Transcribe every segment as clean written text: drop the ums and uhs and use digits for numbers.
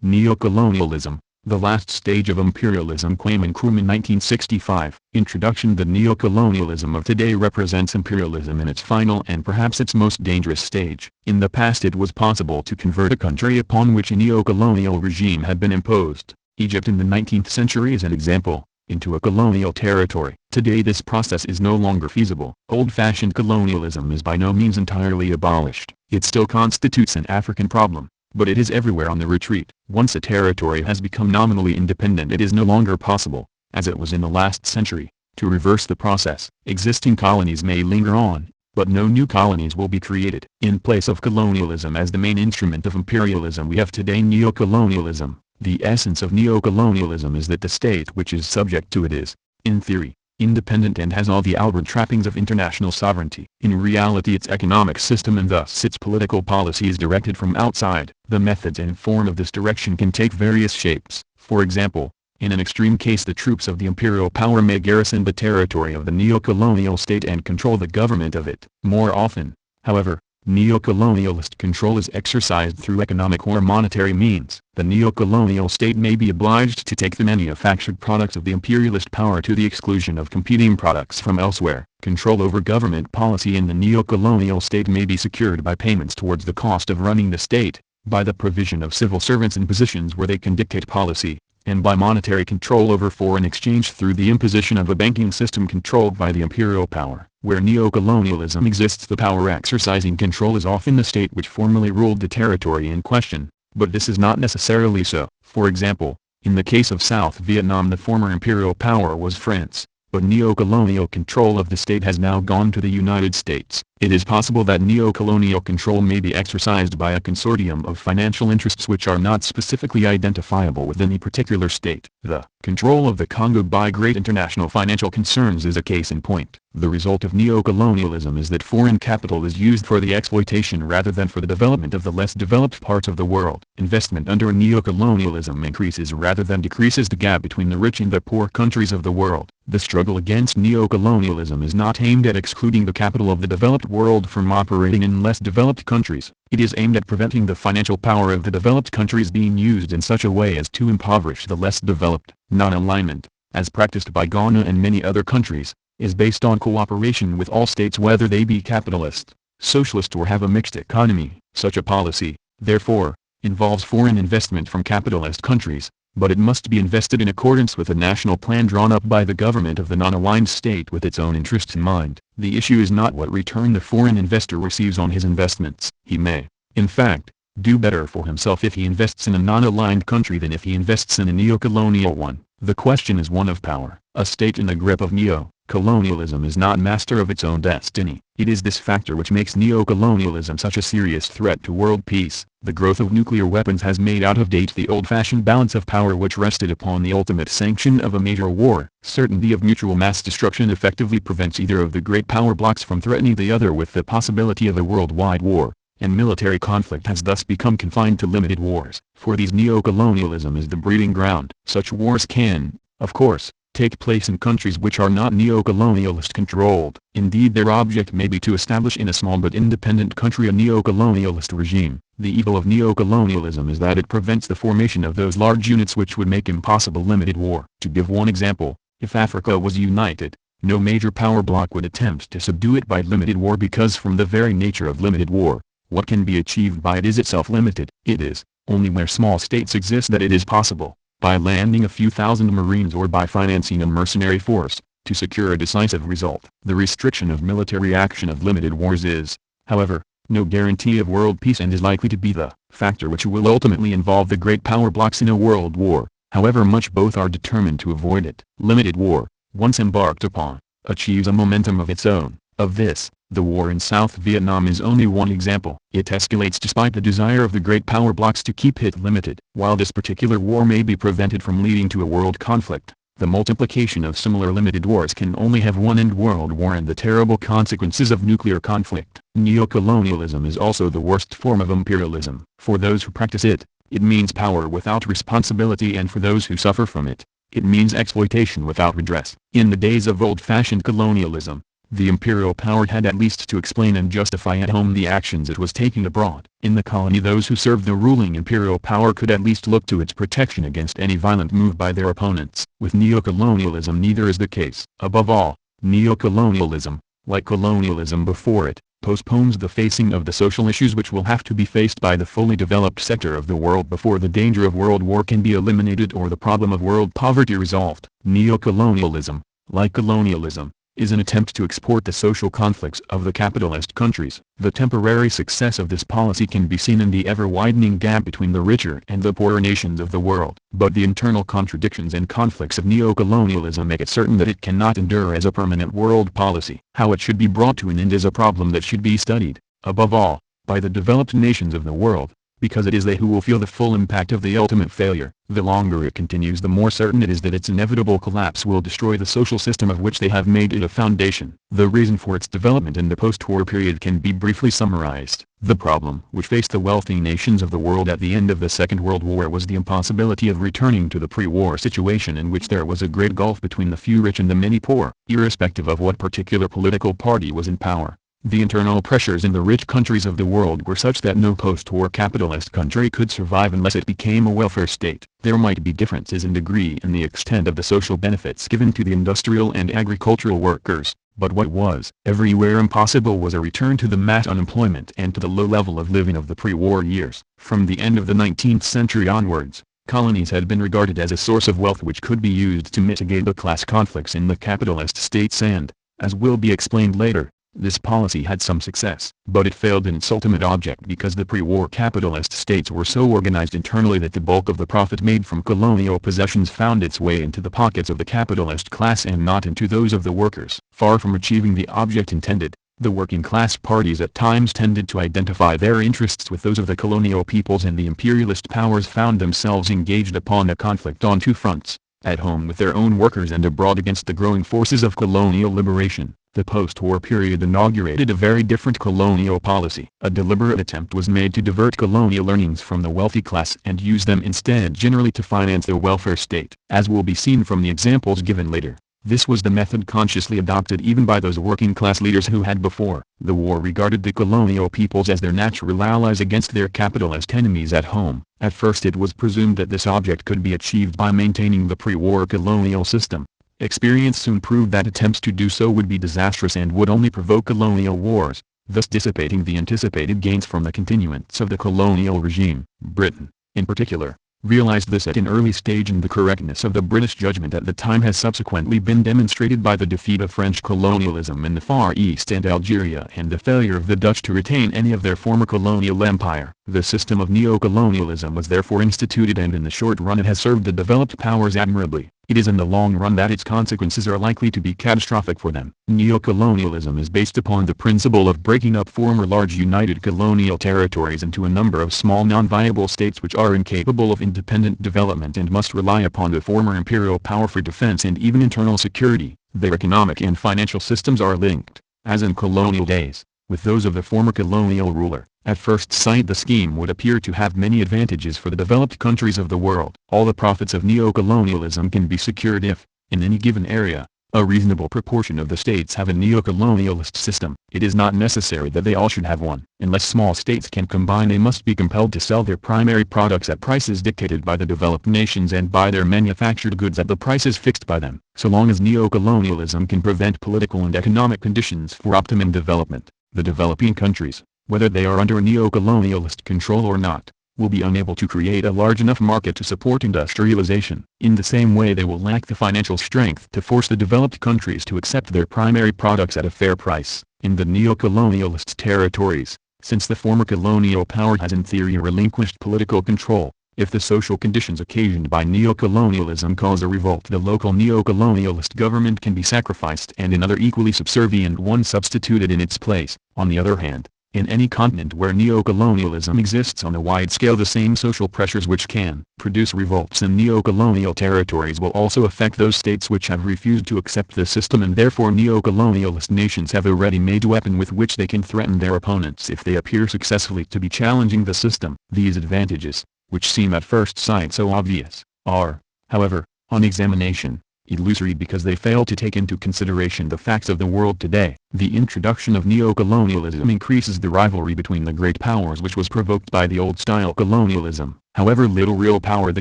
Neocolonialism, the last stage of imperialism. Kwame Nkrumah 1965. Introduction. The neocolonialism of today represents imperialism in its final and perhaps its most dangerous stage. In the past it was possible to convert a country upon which a neocolonial regime had been imposed, Egypt in the 19th century is an example, into a colonial territory. Today this process is no longer feasible. Old-fashioned colonialism is by no means entirely abolished. It still constitutes an African problem, but it is everywhere on the retreat. Once a territory has become nominally independent, it is no longer possible, as it was in the last century, to reverse the process. Existing colonies may linger on, but no new colonies will be created. In place of colonialism as the main instrument of imperialism, we have today neocolonialism. The essence of neocolonialism is that the state which is subject to it is, in theory, independent and has all the outward trappings of international sovereignty. In reality its economic system and thus its political policy is directed from outside. The methods and form of this direction can take various shapes. For example, in an extreme case the troops of the imperial power may garrison the territory of the neocolonial state and control the government of it. More often, however, neocolonialist control is exercised through economic or monetary means. The neocolonial state may be obliged to take the manufactured products of the imperialist power to the exclusion of competing products from elsewhere. Control over government policy in the neocolonial state may be secured by payments towards the cost of running the state, by the provision of civil servants in positions where they can dictate policy, and by monetary control over foreign exchange through the imposition of a banking system controlled by the imperial power. Where neocolonialism exists, the power exercising control is often the state which formerly ruled the territory in question, but this is not necessarily so. For example, in the case of South Vietnam the former imperial power was France, but neocolonial control of the state has now gone to the United States. It is possible that neocolonial control may be exercised by a consortium of financial interests which are not specifically identifiable with any particular state. The control of the Congo by great international financial concerns is a case in point. The result of neocolonialism is that foreign capital is used for the exploitation rather than for the development of the less developed parts of the world. Investment under neocolonialism increases rather than decreases the gap between the rich and the poor countries of the world. The struggle against neocolonialism is not aimed at excluding the capital of the developed world from operating in less developed countries. It is aimed at preventing the financial power of the developed countries being used in such a way as to impoverish the less developed. Non-alignment, as practiced by Ghana and many other countries, is based on cooperation with all states whether they be capitalist, socialist or have a mixed economy. Such a policy, therefore, involves foreign investment from capitalist countries, but it must be invested in accordance with a national plan drawn up by the government of the non-aligned state with its own interests in mind. The issue is not what return the foreign investor receives on his investments. He may, in fact, do better for himself if he invests in a non-aligned country than if he invests in a neo-colonial one. The question is one of power. A state in the grip of neo-colonialism is not master of its own destiny. It is this factor which makes neo-colonialism such a serious threat to world peace. The growth of nuclear weapons has made out of date the old-fashioned balance of power which rested upon the ultimate sanction of a major war. Certainty of mutual mass destruction effectively prevents either of the great power blocs from threatening the other with the possibility of a worldwide war, and military conflict has thus become confined to limited wars. For these neo-colonialism is the breeding ground. Such wars can, of course, take place in countries which are not neo-colonialist controlled. Indeed their object may be to establish in a small but independent country a neo-colonialist regime. The evil of neo-colonialism is that it prevents the formation of those large units which would make impossible limited war. To give one example, if Africa was united, no major power bloc would attempt to subdue it by limited war because from the very nature of limited war, what can be achieved by it is itself limited. It is only where small states exist that it is possible, by landing a few thousand marines or by financing a mercenary force, to secure a decisive result. The restriction of military action of limited wars is, however, no guarantee of world peace and is likely to be the factor which will ultimately involve the great power blocs in a world war, however much both are determined to avoid it. Limited war, once embarked upon, achieves a momentum of its own. Of this, the war in South Vietnam is only one example. It escalates despite the desire of the great power blocs to keep it limited. While this particular war may be prevented from leading to a world conflict, the multiplication of similar limited wars can only have one end: world war and the terrible consequences of nuclear conflict. Neocolonialism is also the worst form of imperialism. For those who practice it, it means power without responsibility, and for those who suffer from it, it means exploitation without redress. In the days of old-fashioned colonialism, The imperial power had at least to explain and justify at home the actions it was taking abroad. In the colony, those who served the ruling imperial power could at least look to its protection against any violent move by their opponents. With neocolonialism neither is the case. Above all, neocolonialism, like colonialism before it, postpones the facing of the social issues which will have to be faced by the fully developed sector of the world before the danger of world war can be eliminated or the problem of world poverty resolved. Neocolonialism, like colonialism, is an attempt to export the social conflicts of the capitalist countries. The temporary success of this policy can be seen in the ever-widening gap between the richer and the poorer nations of the world. But the internal contradictions and conflicts of neocolonialism make it certain that it cannot endure as a permanent world policy. How it should be brought to an end is a problem that should be studied, above all, by the developed nations of the world, because it is they who will feel the full impact of the ultimate failure. The longer it continues, the more certain it is that its inevitable collapse will destroy the social system of which they have made it a foundation. The reason for its development in the post-war period can be briefly summarized. The problem which faced the wealthy nations of the world at the end of the Second World War was the impossibility of returning to the pre-war situation in which there was a great gulf between the few rich and the many poor, irrespective of what particular political party was in power. The internal pressures in the rich countries of the world were such that no post-war capitalist country could survive unless it became a welfare state. There might be differences in degree and the extent of the social benefits given to the industrial and agricultural workers, but what was everywhere impossible was a return to the mass unemployment and to the low level of living of the pre-war years. From the end of the 19th century onwards, colonies had been regarded as a source of wealth which could be used to mitigate the class conflicts in the capitalist states and, as will be explained later, this policy had some success, but it failed in its ultimate object because the pre-war capitalist states were so organized internally that the bulk of the profit made from colonial possessions found its way into the pockets of the capitalist class and not into those of the workers. Far from achieving the object intended, the working class parties at times tended to identify their interests with those of the colonial peoples, and the imperialist powers found themselves engaged upon a conflict on two fronts, at home with their own workers and abroad against the growing forces of colonial liberation. The post-war period inaugurated a very different colonial policy. A deliberate attempt was made to divert colonial earnings from the wealthy class and use them instead generally to finance the welfare state. As will be seen from the examples given later, this was the method consciously adopted even by those working class leaders who had before the war regarded the colonial peoples as their natural allies against their capitalist enemies at home. At first it was presumed that this object could be achieved by maintaining the pre-war colonial system. Experience soon proved that attempts to do so would be disastrous and would only provoke colonial wars, thus dissipating the anticipated gains from the continuance of the colonial regime. Britain, in particular, realized this at an early stage, and the correctness of the British judgment at the time has subsequently been demonstrated by the defeat of French colonialism in the Far East and Algeria and the failure of the Dutch to retain any of their former colonial empire. The system of neocolonialism was therefore instituted, and in the short run it has served the developed powers admirably. It is in the long run that its consequences are likely to be catastrophic for them. Neocolonialism is based upon the principle of breaking up former large united colonial territories into a number of small non-viable states which are incapable of independent development and must rely upon the former imperial power for defense and even internal security. Their economic and financial systems are linked, as in colonial days, with those of the former colonial ruler. At first sight the scheme would appear to have many advantages for the developed countries of the world. All the profits of neocolonialism can be secured if, in any given area, a reasonable proportion of the states have a neocolonialist system. It is not necessary that they all should have one. Unless small states can combine, they must be compelled to sell their primary products at prices dictated by the developed nations and buy their manufactured goods at the prices fixed by them. So long as neocolonialism can prevent political and economic conditions for optimum development, the developing countries, whether they are under neocolonialist control or not, will be unable to create a large enough market to support industrialization. In the same way they will lack the financial strength to force the developed countries to accept their primary products at a fair price. In the neocolonialist territories, since the former colonial power has in theory relinquished political control, if the social conditions occasioned by neocolonialism cause a revolt, the local neocolonialist government can be sacrificed and another equally subservient one substituted in its place. On the other hand, in any continent where neocolonialism exists on a wide scale, the same social pressures which can produce revolts in neocolonial territories will also affect those states which have refused to accept the system, and therefore neocolonialist nations have a ready-made weapon with which they can threaten their opponents if they appear successfully to be challenging the system. These advantages, which seem at first sight so obvious, are, however, on examination, illusory because they fail to take into consideration the facts of the world today. The introduction of neocolonialism increases the rivalry between the great powers which was provoked by the old-style colonialism. However little real power the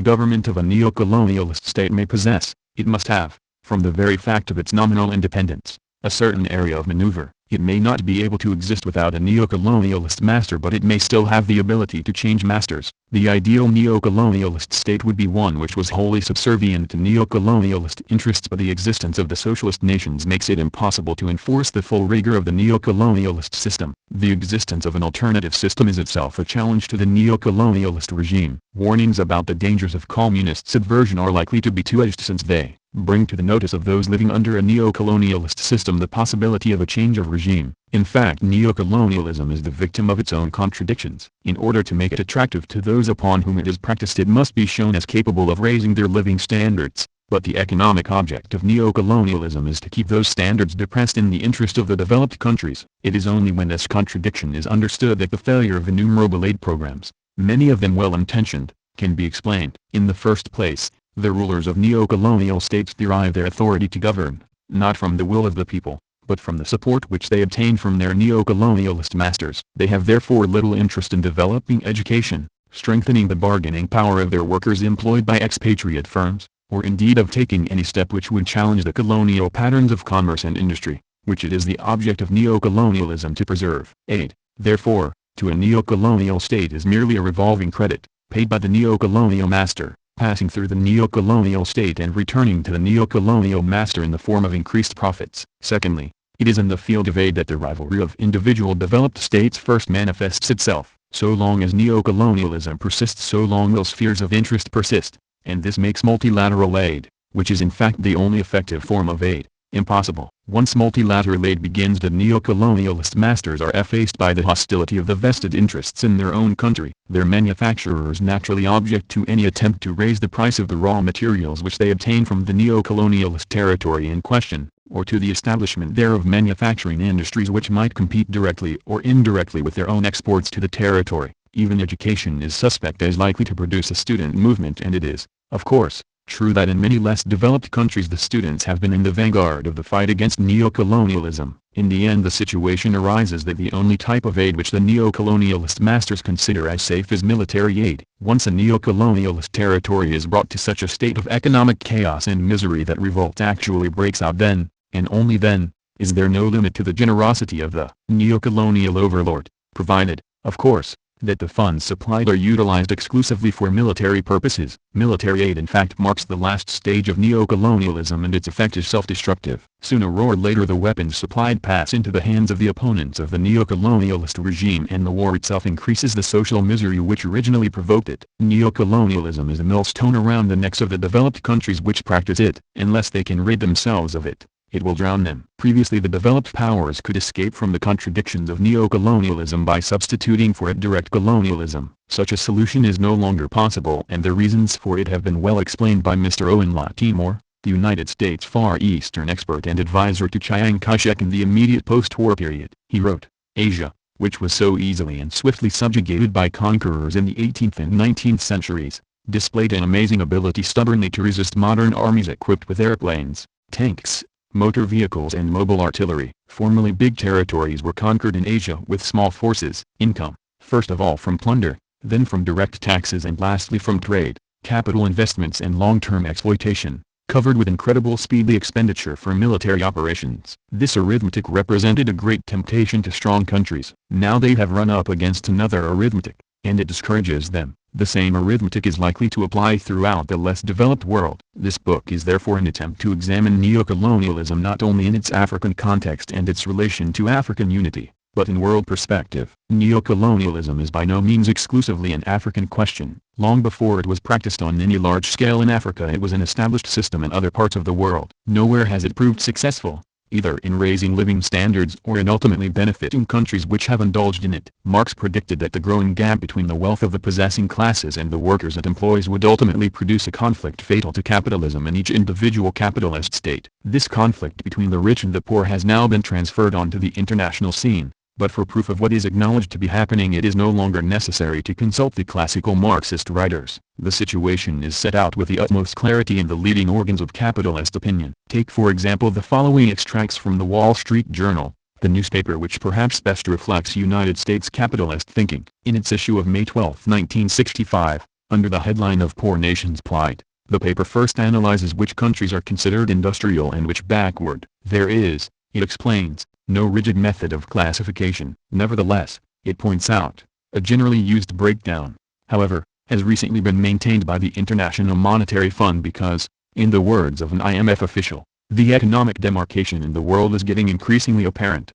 government of a neocolonialist state may possess, it must have, from the very fact of its nominal independence, a certain area of maneuver. It may not be able to exist without a neocolonialist master, but it may still have the ability to change masters. The ideal neocolonialist state would be one which was wholly subservient to neocolonialist interests, but the existence of the socialist nations makes it impossible to enforce the full rigor of the neocolonialist system. The existence of an alternative system is itself a challenge to the neocolonialist regime. Warnings about the dangers of communist subversion are likely to be two-edged, since they bring to the notice of those living under a neocolonialist system the possibility of a change of regime. In fact, neocolonialism is the victim of its own contradictions. In order to make it attractive to those upon whom it is practiced, it must be shown as capable of raising their living standards. But the economic object of neocolonialism is to keep those standards depressed in the interest of the developed countries. It is only when this contradiction is understood that the failure of innumerable aid programs, many of them well-intentioned, can be explained. In the first place, the rulers of neocolonial states derive their authority to govern, not from the will of the people, but from the support which they obtain from their neocolonialist masters. They have therefore little interest in developing education, strengthening the bargaining power of their workers employed by expatriate firms, or indeed of taking any step which would challenge the colonial patterns of commerce and industry, which it is the object of neocolonialism to preserve. Aid, therefore, to a neocolonial state is merely a revolving credit, paid by the neocolonial master, passing through the neocolonial state and returning to the neocolonial master in the form of increased profits. Secondly, it is in the field of aid that the rivalry of individual developed states first manifests itself. So long as neocolonialism persists, so long will spheres of interest persist, and this makes multilateral aid, which is in fact the only effective form of aid, impossible. Once multilateral aid begins, the neocolonialist masters are effaced by the hostility of the vested interests in their own country. Their manufacturers naturally object to any attempt to raise the price of the raw materials which they obtain from the neocolonialist territory in question, or to the establishment there of manufacturing industries which might compete directly or indirectly with their own exports to the territory. Even education is suspect as likely to produce a student movement, and it is, of course, true that in many less developed countries the students have been in the vanguard of the fight against neocolonialism. In the end, the situation arises that the only type of aid which the neocolonialist masters consider as safe is military aid. Once a neocolonialist territory is brought to such a state of economic chaos and misery that revolt actually breaks out, then, and only then, is there no limit to the generosity of the neocolonial overlord, provided, of course, that the funds supplied are utilized exclusively for military purposes. Military aid in fact marks the last stage of neocolonialism, and its effect is self-destructive. Sooner or later the weapons supplied pass into the hands of the opponents of the neocolonialist regime, and the war itself increases the social misery which originally provoked it. Neocolonialism is a millstone around the necks of the developed countries which practice it. Unless they can rid themselves of it, it will drown them. Previously the developed powers could escape from the contradictions of neocolonialism by substituting for it direct colonialism. Such a solution is no longer possible, and the reasons for it have been well explained by Mr. Owen Latimore, the United States Far Eastern expert and advisor to Chiang Kai-shek in the immediate post-war period. He wrote, "Asia, which was so easily and swiftly subjugated by conquerors in the 18th and 19th centuries, displayed an amazing ability stubbornly to resist modern armies equipped with airplanes, tanks, motor vehicles and mobile artillery." Formerly big territories were conquered in Asia with small forces. Income, first of all from plunder, then from direct taxes, and lastly from trade, capital investments and long-term exploitation, covered with incredible speed the expenditure for military operations. This arithmetic represented a great temptation to strong countries. Now they have run up against another arithmetic, and it discourages them. The same arithmetic is likely to apply throughout the less developed world. This book is therefore an attempt to examine neocolonialism not only in its African context and its relation to African unity, but in world perspective. Neocolonialism is by no means exclusively an African question. Long before it was practiced on any large scale in Africa, it was an established system in other parts of the world. Nowhere has it proved successful, either in raising living standards or in ultimately benefiting countries which have indulged in it. Marx predicted that the growing gap between the wealth of the possessing classes and the workers it employs would ultimately produce a conflict fatal to capitalism in each individual capitalist state. This conflict between the rich and the poor has now been transferred onto the international scene, But for proof of what is acknowledged to be happening, it is no longer necessary to consult the classical Marxist writers. The situation is set out with the utmost clarity in the leading organs of capitalist opinion. Take for example the following extracts from the Wall Street Journal, the newspaper which perhaps best reflects United States capitalist thinking. In its issue of May 12, 1965, under the headline of Poor Nations' Plight, the paper first analyzes which countries are considered industrial and which backward. There is, it explains, no rigid method of classification. Nevertheless, it points out, a generally used breakdown, however, has recently been maintained by the International Monetary Fund because, in the words of an IMF official, the economic demarcation in the world is getting increasingly apparent.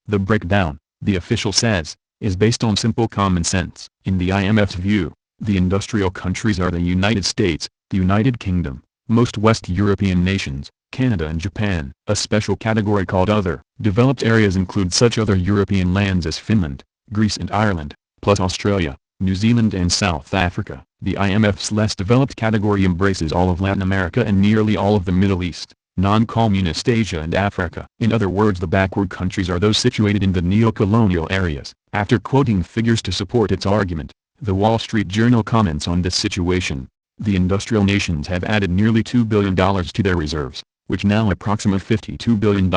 The breakdown, the official says, is based on simple common sense. In the IMF's view, the industrial countries are the United States, the United Kingdom, most West European nations, Canada and Japan. A special category called Other Developed Areas include such other European lands as Finland, Greece and Ireland, plus Australia, New Zealand and South Africa. The IMF's less developed category embraces all of Latin America and nearly all of the Middle East, non-communist Asia and Africa. In other words, the backward countries are those situated in the neo-colonial areas. After quoting figures to support its argument, the Wall Street Journal comments on this situation. The industrial nations have added nearly $2 billion to their reserves, which now approximate $52 billion.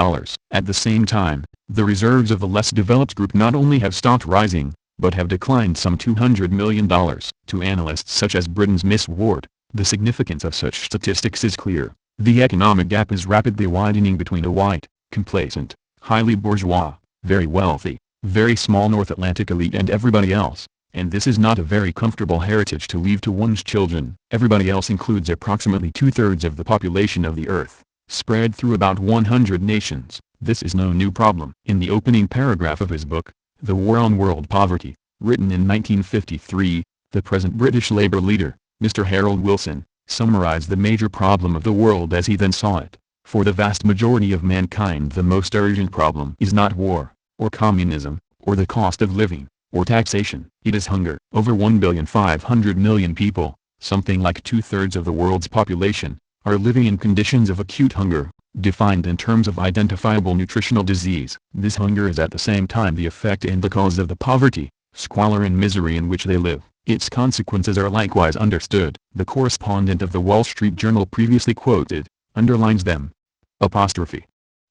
At the same time, the reserves of the less developed group not only have stopped rising, but have declined some $200 million. To analysts such as Britain's Miss Ward, the significance of such statistics is clear. The economic gap is rapidly widening between a white, complacent, highly bourgeois, very wealthy, very small North Atlantic elite and everybody else. And this is not a very comfortable heritage to leave to one's children. Everybody else includes approximately 2/3 of the population of the earth, spread through about 100 nations. This is no new problem. In the opening paragraph of his book, The War on World Poverty, written in 1953, the present British Labour leader, Mr. Harold Wilson, summarized the major problem of the world as he then saw it. For the vast majority of mankind, the most urgent problem is not war, or communism, or the cost of living, or taxation. It is hunger. Over 1,500,000,000 people, something like 2/3 of the world's population, are living in conditions of acute hunger, defined in terms of identifiable nutritional disease. This hunger is at the same time the effect and the cause of the poverty, squalor and misery in which they live. Its consequences are likewise understood. The correspondent of the Wall Street Journal previously quoted, underlines them. Apostrophe.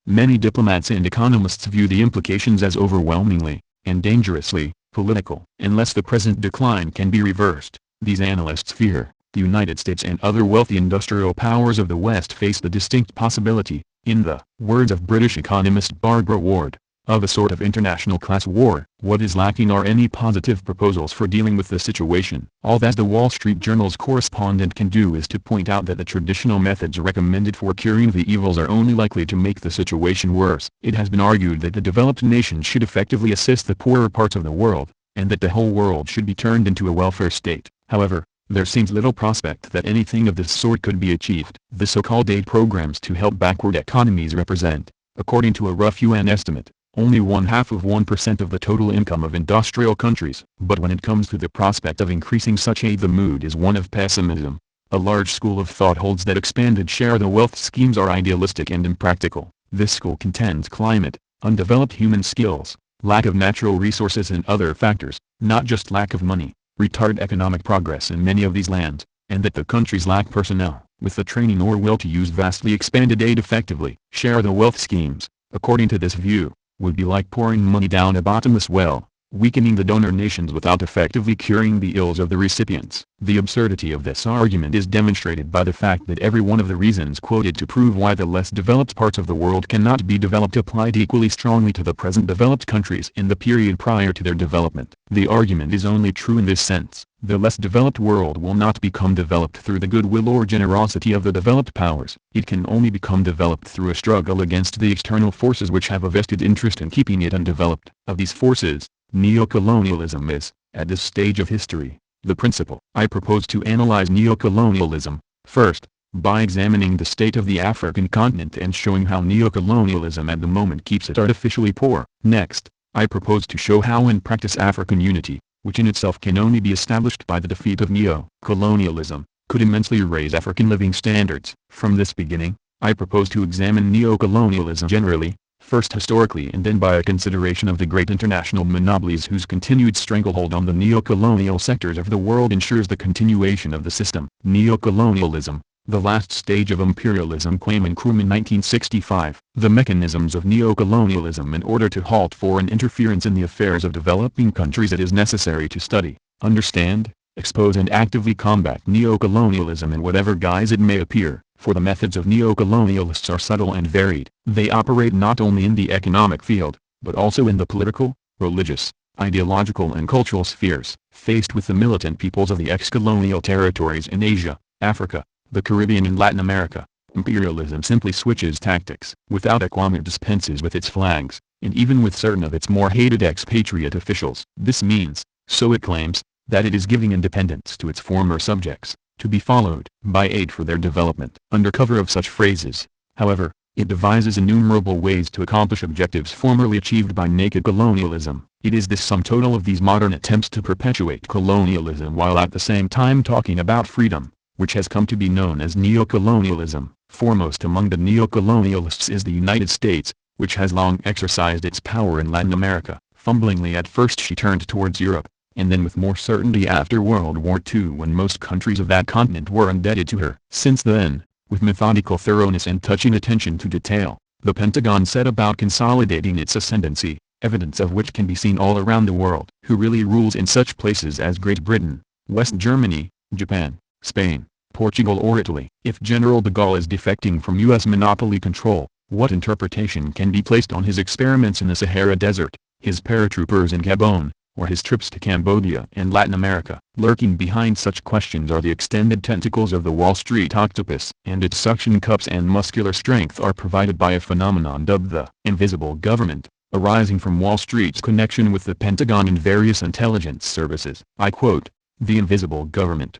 Many diplomats and economists view the implications as overwhelmingly, and dangerously, political. Unless the present decline can be reversed, these analysts fear, the United States and other wealthy industrial powers of the West face the distinct possibility, in the words of British economist Barbara Ward, of a sort of international class war. What is lacking are any positive proposals for dealing with the situation. All that the Wall Street Journal's correspondent can do is to point out that the traditional methods recommended for curing the evils are only likely to make the situation worse. It has been argued that the developed nations should effectively assist the poorer parts of the world, and that the whole world should be turned into a welfare state. However, there seems little prospect that anything of this sort could be achieved. The so-called aid programs to help backward economies represent, according to a rough UN estimate, only 0.5% of the total income of industrial countries. But when it comes to the prospect of increasing such aid, the mood is one of pessimism. A large school of thought holds that expanded share the wealth schemes are idealistic and impractical. This school contends climate, undeveloped human skills, lack of natural resources and other factors, not just lack of money, retard economic progress in many of these lands, and that the countries lack personnel, with the training or will to use vastly expanded aid effectively. Share the wealth schemes, according to this view, would be like pouring money down a bottomless well, weakening the donor nations without effectively curing the ills of the recipients. The absurdity of this argument is demonstrated by the fact that every one of the reasons quoted to prove why the less developed parts of the world cannot be developed applied equally strongly to the present developed countries in the period prior to their development. The argument is only true in this sense: the less developed world will not become developed through the goodwill or generosity of the developed powers. It can only become developed through a struggle against the external forces which have a vested interest in keeping it undeveloped. Of these forces, neocolonialism is, at this stage of history, the principal. I propose to analyze neocolonialism, first, by examining the state of the African continent and showing how neocolonialism at the moment keeps it artificially poor. Next, I propose to show how in practice African unity, which in itself can only be established by the defeat of neo-colonialism, could immensely raise African living standards. From this beginning, I propose to examine neocolonialism generally, first historically and then by a consideration of the great international monopolies whose continued stranglehold on the neocolonial sectors of the world ensures the continuation of the system. Neocolonialism, the last stage of imperialism. Kwame Nkrumah 1965. The mechanisms of neocolonialism. In order to halt foreign interference in the affairs of developing countries, it is necessary to study, understand, expose and actively combat neocolonialism in whatever guise it may appear, for the methods of neocolonialists are subtle and varied. They operate not only in the economic field, but also in the political, religious, ideological and cultural spheres. Faced with the militant peoples of the ex-colonial territories in Asia, Africa, the Caribbean and Latin America, imperialism simply switches tactics. Without a Kwame dispenses with its flags, and even with certain of its more hated expatriate officials. This means, so it claims, that it is giving independence to its former subjects, to be followed by aid for their development. Under cover of such phrases, however, it devises innumerable ways to accomplish objectives formerly achieved by naked colonialism. It is this sum total of these modern attempts to perpetuate colonialism while at the same time talking about freedom, which has come to be known as neocolonialism. Foremost among the neocolonialists is the United States, which has long exercised its power in Latin America. Fumblingly at first she turned towards Europe, and then with more certainty after World War II, when most countries of that continent were indebted to her. Since then, with methodical thoroughness and touching attention to detail, the Pentagon set about consolidating its ascendancy, evidence of which can be seen all around the world. Who really rules in such places as Great Britain, West Germany, Japan, Spain, Portugal or Italy? If General de Gaulle is defecting from U.S. monopoly control, what interpretation can be placed on his experiments in the Sahara Desert, his paratroopers in Gabon, or his trips to Cambodia and Latin America? Lurking behind such questions are the extended tentacles of the Wall Street octopus, and its suction cups and muscular strength are provided by a phenomenon dubbed the invisible government, arising from Wall Street's connection with the Pentagon and various intelligence services. I quote, "The invisible government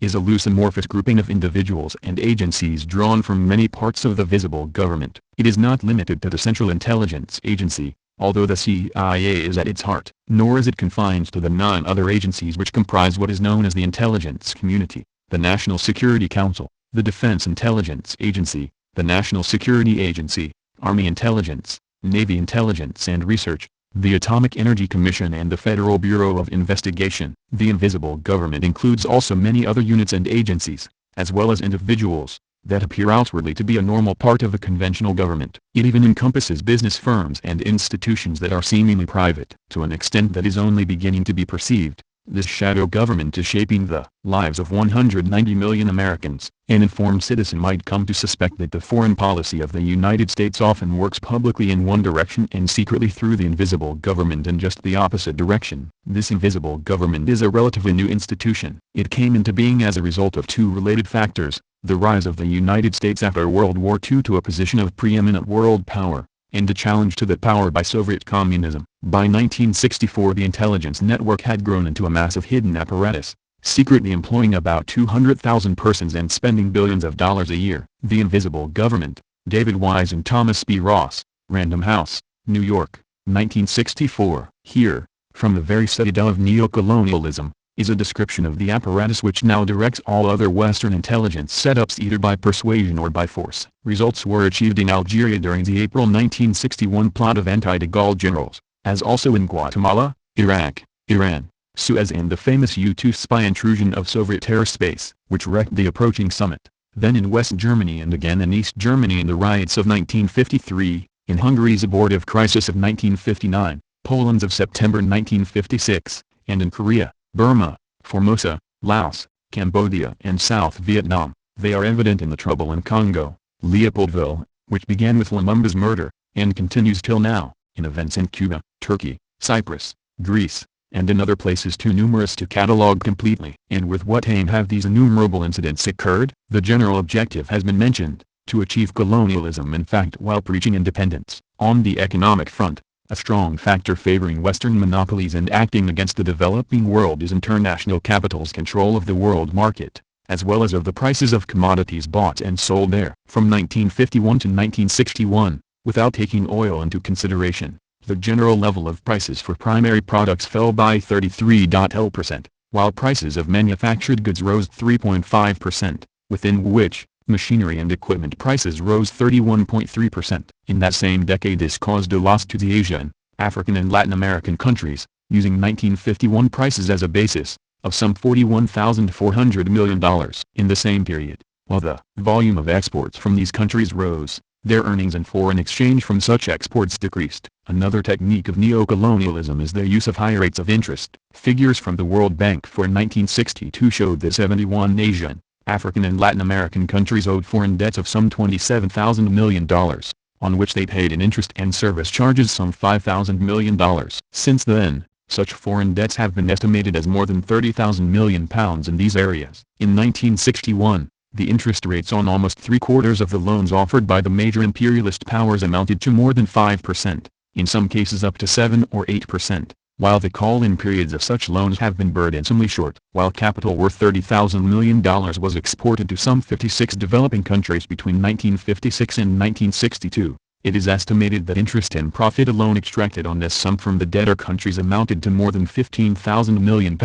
is a loose amorphous grouping of individuals and agencies drawn from many parts of the visible government. It is not limited to the Central Intelligence Agency, although the CIA is at its heart, nor is it confined to the 9 other agencies which comprise what is known as the intelligence community: the National Security Council, the Defense Intelligence Agency, the National Security Agency, Army Intelligence, Navy Intelligence and Research, the Atomic Energy Commission and the Federal Bureau of Investigation." The invisible government includes also many other units and agencies, as well as individuals, that appear outwardly to be a normal part of a conventional government. It even encompasses business firms and institutions that are seemingly private. To an extent that is only beginning to be perceived, this shadow government is shaping the lives of 190 million Americans. An informed citizen might come to suspect that the foreign policy of the United States often works publicly in one direction and secretly through the invisible government in just the opposite direction. This invisible government is a relatively new institution. It came into being as a result of 2 related factors: the rise of the United States after World War II to a position of preeminent world power, and a challenge to that power by Soviet communism. By 1964 the intelligence network had grown into a massive hidden apparatus, secretly employing about 200,000 persons and spending billions of dollars a year. The invisible government, David Wise and Thomas B. Ross, Random House, New York, 1964. Here, from the very citadel of neocolonialism, is a description of the apparatus which now directs all other Western intelligence setups either by persuasion or by force. Results were achieved in Algeria during the April 1961 plot of anti-de Gaulle generals, as also in Guatemala, Iraq, Iran, Suez and the famous U-2 spy intrusion of Soviet airspace, which wrecked the approaching summit. Then in West Germany and again in East Germany in the riots of 1953, in Hungary's abortive crisis of 1959, Poland's of September 1956, and in Korea, Burma, Formosa, Laos, Cambodia and South Vietnam. They are evident in the trouble in Congo, Leopoldville, which began with Lumumba's murder, and continues till now, in events in Cuba, Turkey, Cyprus, Greece, and in other places too numerous to catalogue completely. And with what aim have these innumerable incidents occurred? The general objective has been mentioned: to achieve colonialism in fact while preaching independence. On the economic front, a strong factor favoring Western monopolies and acting against the developing world is international capital's control of the world market, as well as of the prices of commodities bought and sold there. From 1951 to 1961, without taking oil into consideration, the general level of prices for primary products fell by 33.0%, while prices of manufactured goods rose 3.5%, within which, Machinery and equipment prices rose 31.3%. In that same decade this caused a loss to the Asian, African and Latin American countries, using 1951 prices as a basis, of some $41,400 million. In the same period, while the volume of exports from these countries rose, their earnings and foreign exchange from such exports decreased. Another technique of neocolonialism is their use of high rates of interest. Figures from the World Bank for 1962 showed that 71 Asian, African and Latin American countries owed foreign debts of some $27,000 million, on which they paid in interest and service charges some $5,000 million. Since then, such foreign debts have been estimated as more than £30,000 million in these areas. In 1961, the interest rates on almost three-quarters of the loans offered by the major imperialist powers amounted to more than 5%, in some cases up to 7 or 8%, while the call-in periods of such loans have been burdensomely short. While capital worth $30,000 million was exported to some 56 developing countries between 1956 and 1962, it is estimated that interest and profit alone extracted on this sum from the debtor countries amounted to more than £15,000 million.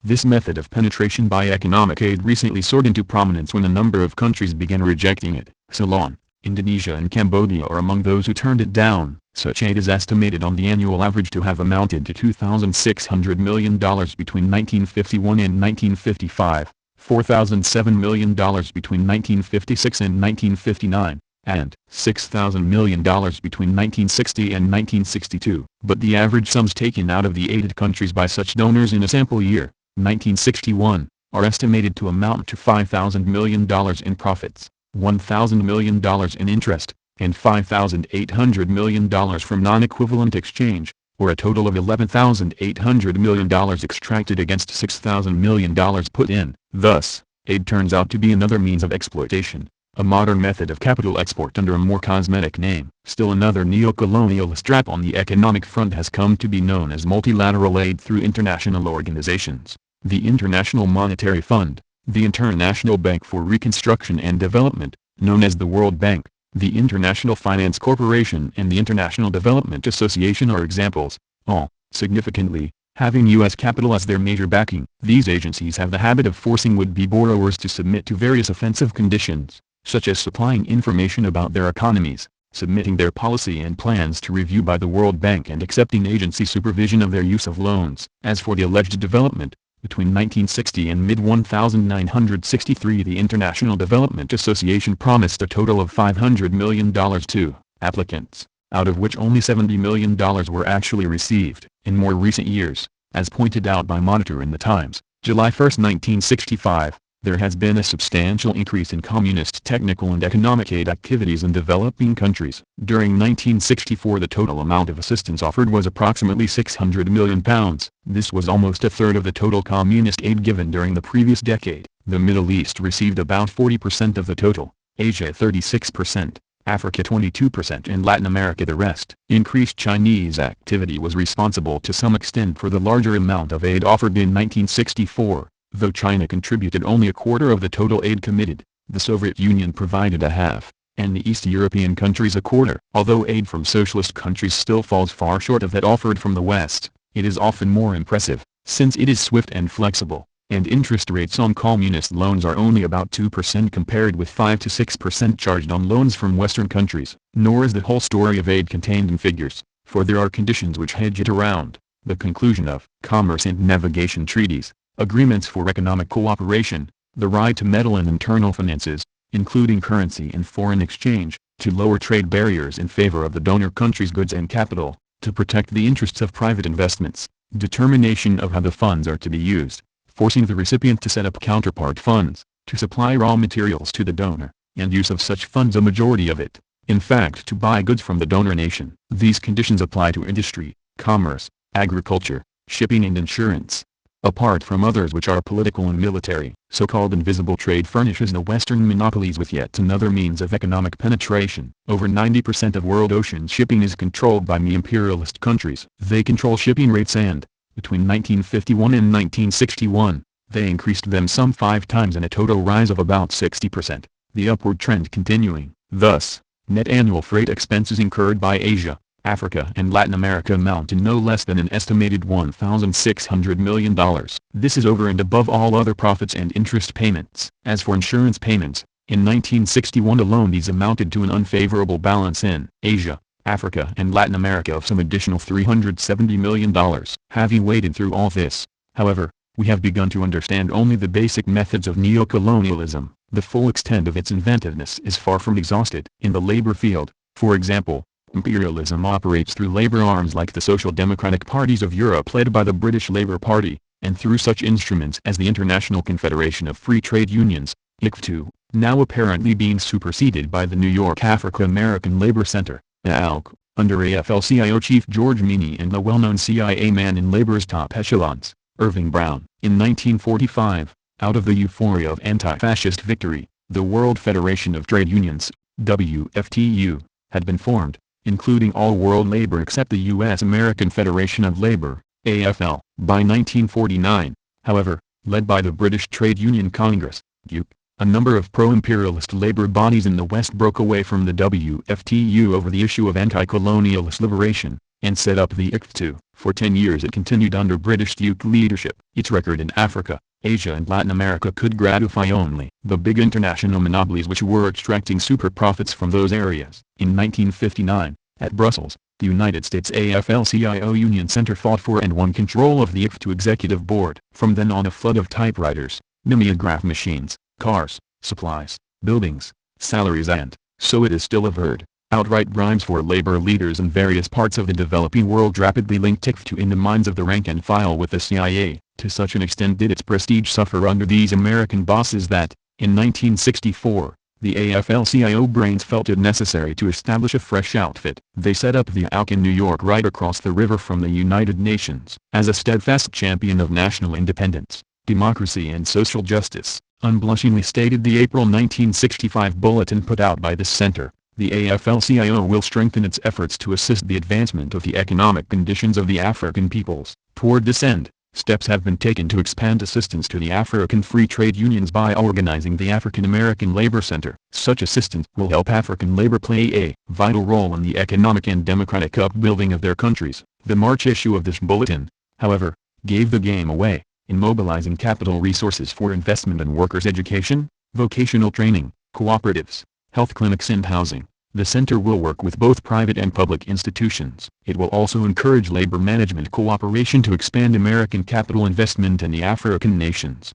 This method of penetration by economic aid recently soared into prominence when a number of countries began rejecting it. Ceylon, Indonesia and Cambodia are among those who turned it down. Such aid is estimated on the annual average to have amounted to $2,600 million between 1951 and 1955, $4,007 million between 1956 and 1959, and $6,000 million between 1960 and 1962. But the average sums taken out of the aided countries by such donors in a sample year, 1961, are estimated to amount to $5,000 million in profits, $1,000 million in interest, and $5,800 million from non-equivalent exchange, or a total of $11,800 million extracted against $6,000 million put in. Thus, aid turns out to be another means of exploitation, a modern method of capital export under a more cosmetic name. Still another neocolonialist trap on the economic front has come to be known as multilateral aid through international organizations. The International Monetary Fund, the International Bank for Reconstruction and Development, known as the World Bank, the International Finance Corporation and the International Development Association are examples, all, significantly, having U.S. capital as their major backing. These agencies have the habit of forcing would-be borrowers to submit to various offensive conditions, such as supplying information about their economies, submitting their policy and plans to review by the World Bank and accepting agency supervision of their use of loans. As for the alleged development, between 1960 and mid-1963 the International Development Association promised a total of $500 million to applicants, out of which only $70 million were actually received. In more recent years, as pointed out by Monitor in the Times, July 1, 1965, there has been a substantial increase in communist technical and economic aid activities in developing countries. During 1964 the total amount of assistance offered was approximately £600 million. This was almost a third of the total communist aid given during the previous decade. The Middle East received about 40% of the total, Asia 36%, Africa 22% and Latin America the rest. Increased Chinese activity was responsible to some extent for the larger amount of aid offered in 1964. Though China contributed only a quarter of the total aid committed, the Soviet Union provided a half, and the East European countries a quarter. Although aid from socialist countries still falls far short of that offered from the West, it is often more impressive, since it is swift and flexible, and interest rates on communist loans are only about 2% compared with 5 to 6% charged on loans from Western countries. Nor is the whole story of aid contained in figures, for there are conditions which hedge it around: the conclusion of commerce and navigation treaties, agreements for economic cooperation, the right to meddle in internal finances, including currency and foreign exchange, to lower trade barriers in favor of the donor country's goods and capital, to protect the interests of private investments, determination of how the funds are to be used, forcing the recipient to set up counterpart funds, to supply raw materials to the donor, and use of such funds a majority of it, in fact to buy goods from the donor nation. These conditions apply to industry, commerce, agriculture, shipping and insurance. Apart from others which are political and military, so-called invisible trade furnishes the Western monopolies with yet another means of economic penetration. Over 90% of world ocean shipping is controlled by the imperialist countries. They control shipping rates and, between 1951 and 1961, they increased them some 5 times in a total rise of about 60%, the upward trend continuing. Thus, net annual freight expenses incurred by Asia, Africa and Latin America amount to no less than an estimated $1,600 million. This is over and above all other profits and interest payments. As for insurance payments, In 1961 alone these amounted to an unfavorable balance in Asia, Africa and Latin America of some additional $370 million. Having waded through all this, however, we have begun to understand only the basic methods of neocolonialism. The full extent of its inventiveness is far from exhausted. In the labor field, for example, imperialism operates through labor arms like the social democratic parties of Europe led by the British Labour Party, and through such instruments as the International Confederation of Free Trade Unions, ICFTU, now apparently being superseded by the New York African-American Labor Center, AALC, under AFL-CIO chief George Meany and the well-known CIA man in labor's top echelons, Irving Brown. In 1945, out of the euphoria of anti-fascist victory, the World Federation of Trade Unions, WFTU, had been formed, including all world labor except the U.S. American Federation of Labor, AFL. By 1949, however, led by the British Trade Union Congress, UC, a number of pro-imperialist labor bodies in the West broke away from the WFTU over the issue of anti-colonialist liberation, and set up the ICFTU. For 10 years it continued under British UC leadership. Its record in Africa, Asia and Latin America could gratify only the big international monopolies which were extracting super profits from those areas. In 1959, at Brussels, the United States AFL-CIO Union Center fought for and won control of the ICFTU executive board. From then on a flood of typewriters, mimeograph machines, cars, supplies, buildings, salaries and, so it is still averred, outright bribes for labor leaders in various parts of the developing world rapidly linked ICFTU in the minds of the rank and file with the CIA. To such an extent did its prestige suffer under these American bosses that, in 1964, the AFL-CIO brains felt it necessary to establish a fresh outfit. They set up the ALC in New York right across the river from the United Nations. As a steadfast champion of national independence, democracy and social justice, unblushingly stated the April 1965 bulletin put out by this center, the AFL-CIO will strengthen its efforts to assist the advancement of the economic conditions of the African peoples. Toward this end, steps have been taken to expand assistance to the African free trade unions by organizing the African American Labor Center. Such assistance will help African labor play a vital role in the economic and democratic upbuilding of their countries. The March issue of this bulletin, however, gave the game away, in mobilizing capital resources for investment in workers' education, vocational training, cooperatives, health clinics and housing. The center will work with both private and public institutions. It will also encourage labor management cooperation to expand American capital investment in the African nations.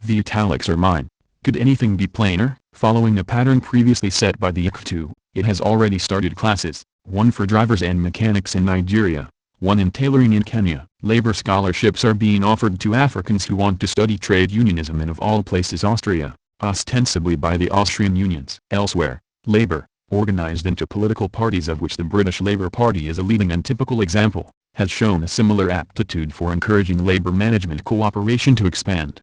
The italics are mine. Could anything be plainer? Following a pattern previously set by the ICFTU, it has already started classes, one for drivers and mechanics in Nigeria, one in tailoring in Kenya. Labor scholarships are being offered to Africans who want to study trade unionism in of all places Austria, ostensibly by the Austrian unions. Elsewhere, labor, organized into political parties of which the British Labour Party is a leading and typical example, has shown a similar aptitude for encouraging labor management cooperation to expand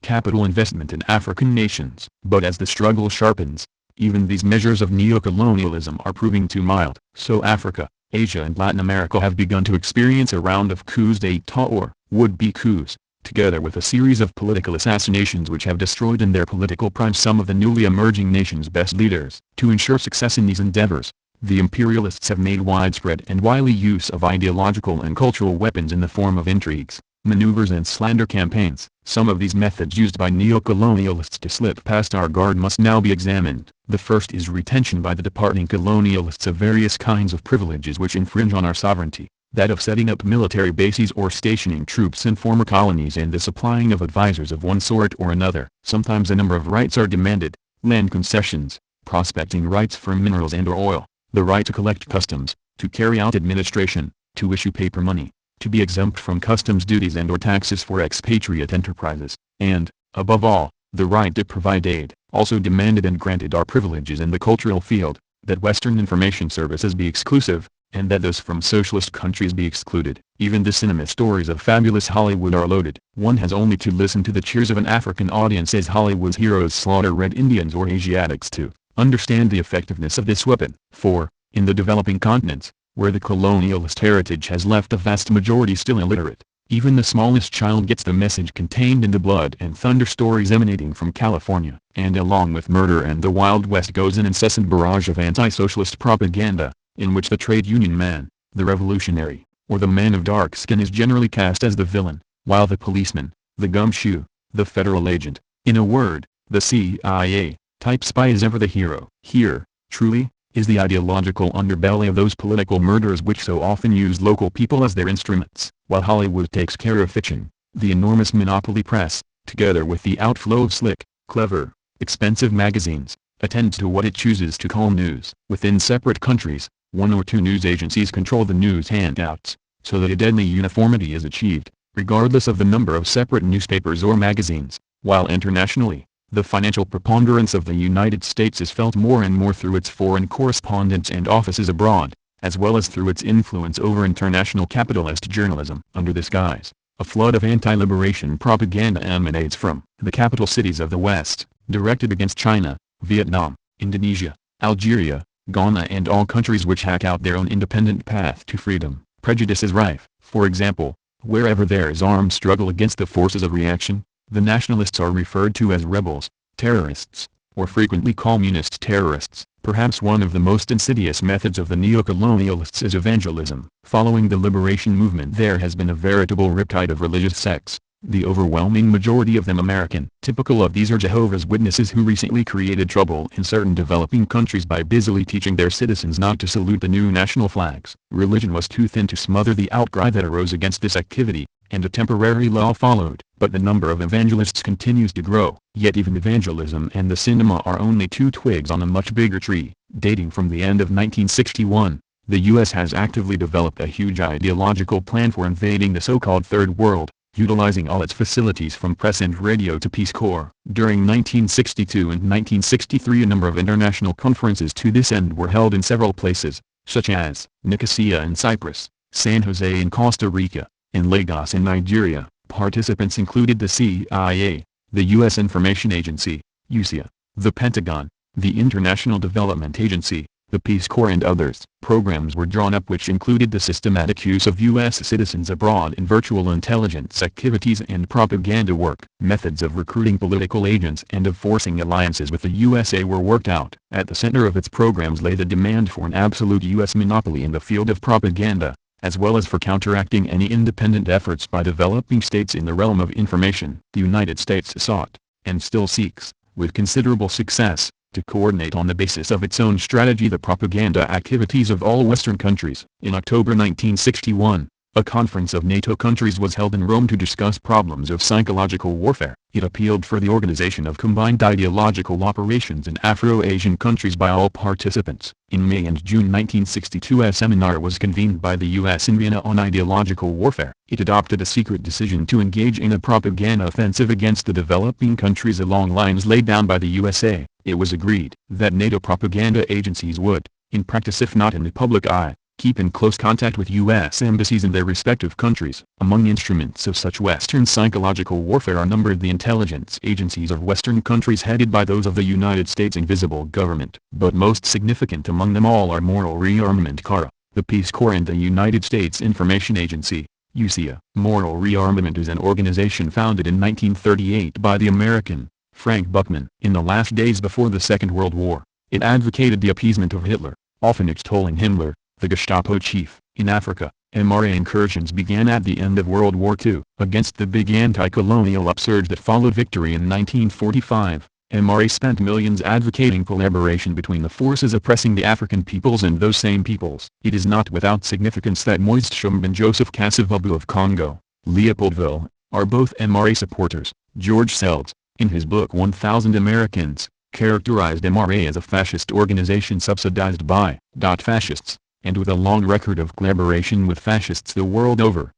capital investment in African nations. But as the struggle sharpens, even these measures of neocolonialism are proving too mild. So Africa, Asia and Latin America have begun to experience a round of coups d'état or would-be coups, together with a series of political assassinations which have destroyed in their political prime some of the newly emerging nation's best leaders. To ensure success in these endeavors, the imperialists have made widespread and wily use of ideological and cultural weapons in the form of intrigues, maneuvers and slander campaigns. Some of these methods used by neocolonialists to slip past our guard must now be examined. The first is retention by the departing colonialists of various kinds of privileges which infringe on our sovereignty. That of setting up military bases or stationing troops in former colonies and the supplying of advisors of one sort or another. Sometimes a number of rights are demanded: land concessions, prospecting rights for minerals and or oil, the right to collect customs, to carry out administration, to issue paper money, to be exempt from customs duties and or taxes for expatriate enterprises, and, above all, the right to provide aid. Also demanded and granted are privileges in the cultural field, that Western information services be exclusive, and that those from socialist countries be excluded. Even the cinema stories of fabulous Hollywood are loaded. One has only to listen to the cheers of an African audience as Hollywood's heroes slaughter red Indians or Asiatics to understand the effectiveness of this weapon. For, in the developing continents, where the colonialist heritage has left a vast majority still illiterate, even the smallest child gets the message contained in the blood and thunder stories emanating from California. And along with murder and the Wild West goes an incessant barrage of anti-socialist propaganda, in which the trade union man, the revolutionary, or the man of dark skin is generally cast as the villain, while the policeman, the gumshoe, the federal agent, in a word, the CIA, type spy is ever the hero. Here, truly, is the ideological underbelly of those political murders which so often use local people as their instruments. While Hollywood takes care of fiction, the enormous monopoly press, together with the outflow of slick, clever, expensive magazines, attends to what it chooses to call news. Within separate countries, one or two news agencies control the news handouts, so that a deadly uniformity is achieved, regardless of the number of separate newspapers or magazines, while internationally, the financial preponderance of the United States is felt more and more through its foreign correspondents and offices abroad, as well as through its influence over international capitalist journalism. Under this guise, a flood of anti-liberation propaganda emanates from the capital cities of the West, directed against China, Vietnam, Indonesia, Algeria, Ghana and all countries which hack out their own independent path to freedom. Prejudice is rife. For example, wherever there is armed struggle against the forces of reaction, the nationalists are referred to as rebels, terrorists, or frequently communist terrorists. Perhaps one of the most insidious methods of the neocolonialists is evangelism. Following the liberation movement there has been a veritable riptide of religious sects, the overwhelming majority of them American. Typical of these are Jehovah's Witnesses who recently created trouble in certain developing countries by busily teaching their citizens not to salute the new national flags. Religion was too thin to smother the outcry that arose against this activity, and a temporary lull followed. But the number of evangelists continues to grow. Yet even evangelism and the cinema are only two twigs on a much bigger tree. Dating from the end of 1961, the U.S. has actively developed a huge ideological plan for invading the so-called Third World, utilizing all its facilities from press and radio to Peace Corps. During 1962 and 1963 a number of international conferences to this end were held in several places, such as Nicosia in Cyprus, San Jose in Costa Rica, and Lagos in Nigeria. Participants included the CIA, the U.S. Information Agency, USIA, the Pentagon, the International Development Agency, the Peace Corps and others. Programs were drawn up which included the systematic use of U.S. citizens abroad in virtual intelligence activities and propaganda work. Methods of recruiting political agents and of forcing alliances with the USA were worked out. At the center of its programs lay the demand for an absolute U.S. monopoly in the field of propaganda, as well as for counteracting any independent efforts by developing states in the realm of information. The United States sought, and still seeks, with considerable success, to coordinate on the basis of its own strategy the propaganda activities of all Western countries. In October 1961, a conference of NATO countries was held in Rome to discuss problems of psychological warfare. It appealed for the organization of combined ideological operations in Afro-Asian countries by all participants. In May and June 1962 a seminar was convened by the U.S. in Vienna on ideological warfare. It adopted a secret decision to engage in a propaganda offensive against the developing countries along lines laid down by the USA. It was agreed that NATO propaganda agencies would, in practice if not in the public eye, keep in close contact with U.S. embassies in their respective countries. Among instruments of such Western psychological warfare are numbered the intelligence agencies of Western countries headed by those of the United States invisible government. But most significant among them all are Moral Rearmament CARA, the Peace Corps and the United States Information Agency, USIA. Moral Rearmament is an organization founded in 1938 by the American, Frank Buchman. In the last days before the Second World War, it advocated the appeasement of Hitler, often extolling Himmler, the Gestapo chief. In Africa, MRA incursions began at the end of World War II. Against the big anti-colonial upsurge that followed victory in 1945, MRA spent millions advocating collaboration between the forces oppressing the African peoples and those same peoples. It is not without significance that Moise Tshombe and Joseph Kasavubu of Congo, Leopoldville, are both MRA supporters. George Seldes, in his book 1000 Americans, characterized MRA as a fascist organization subsidized by fascists, and with a long record of collaboration with fascists the world over.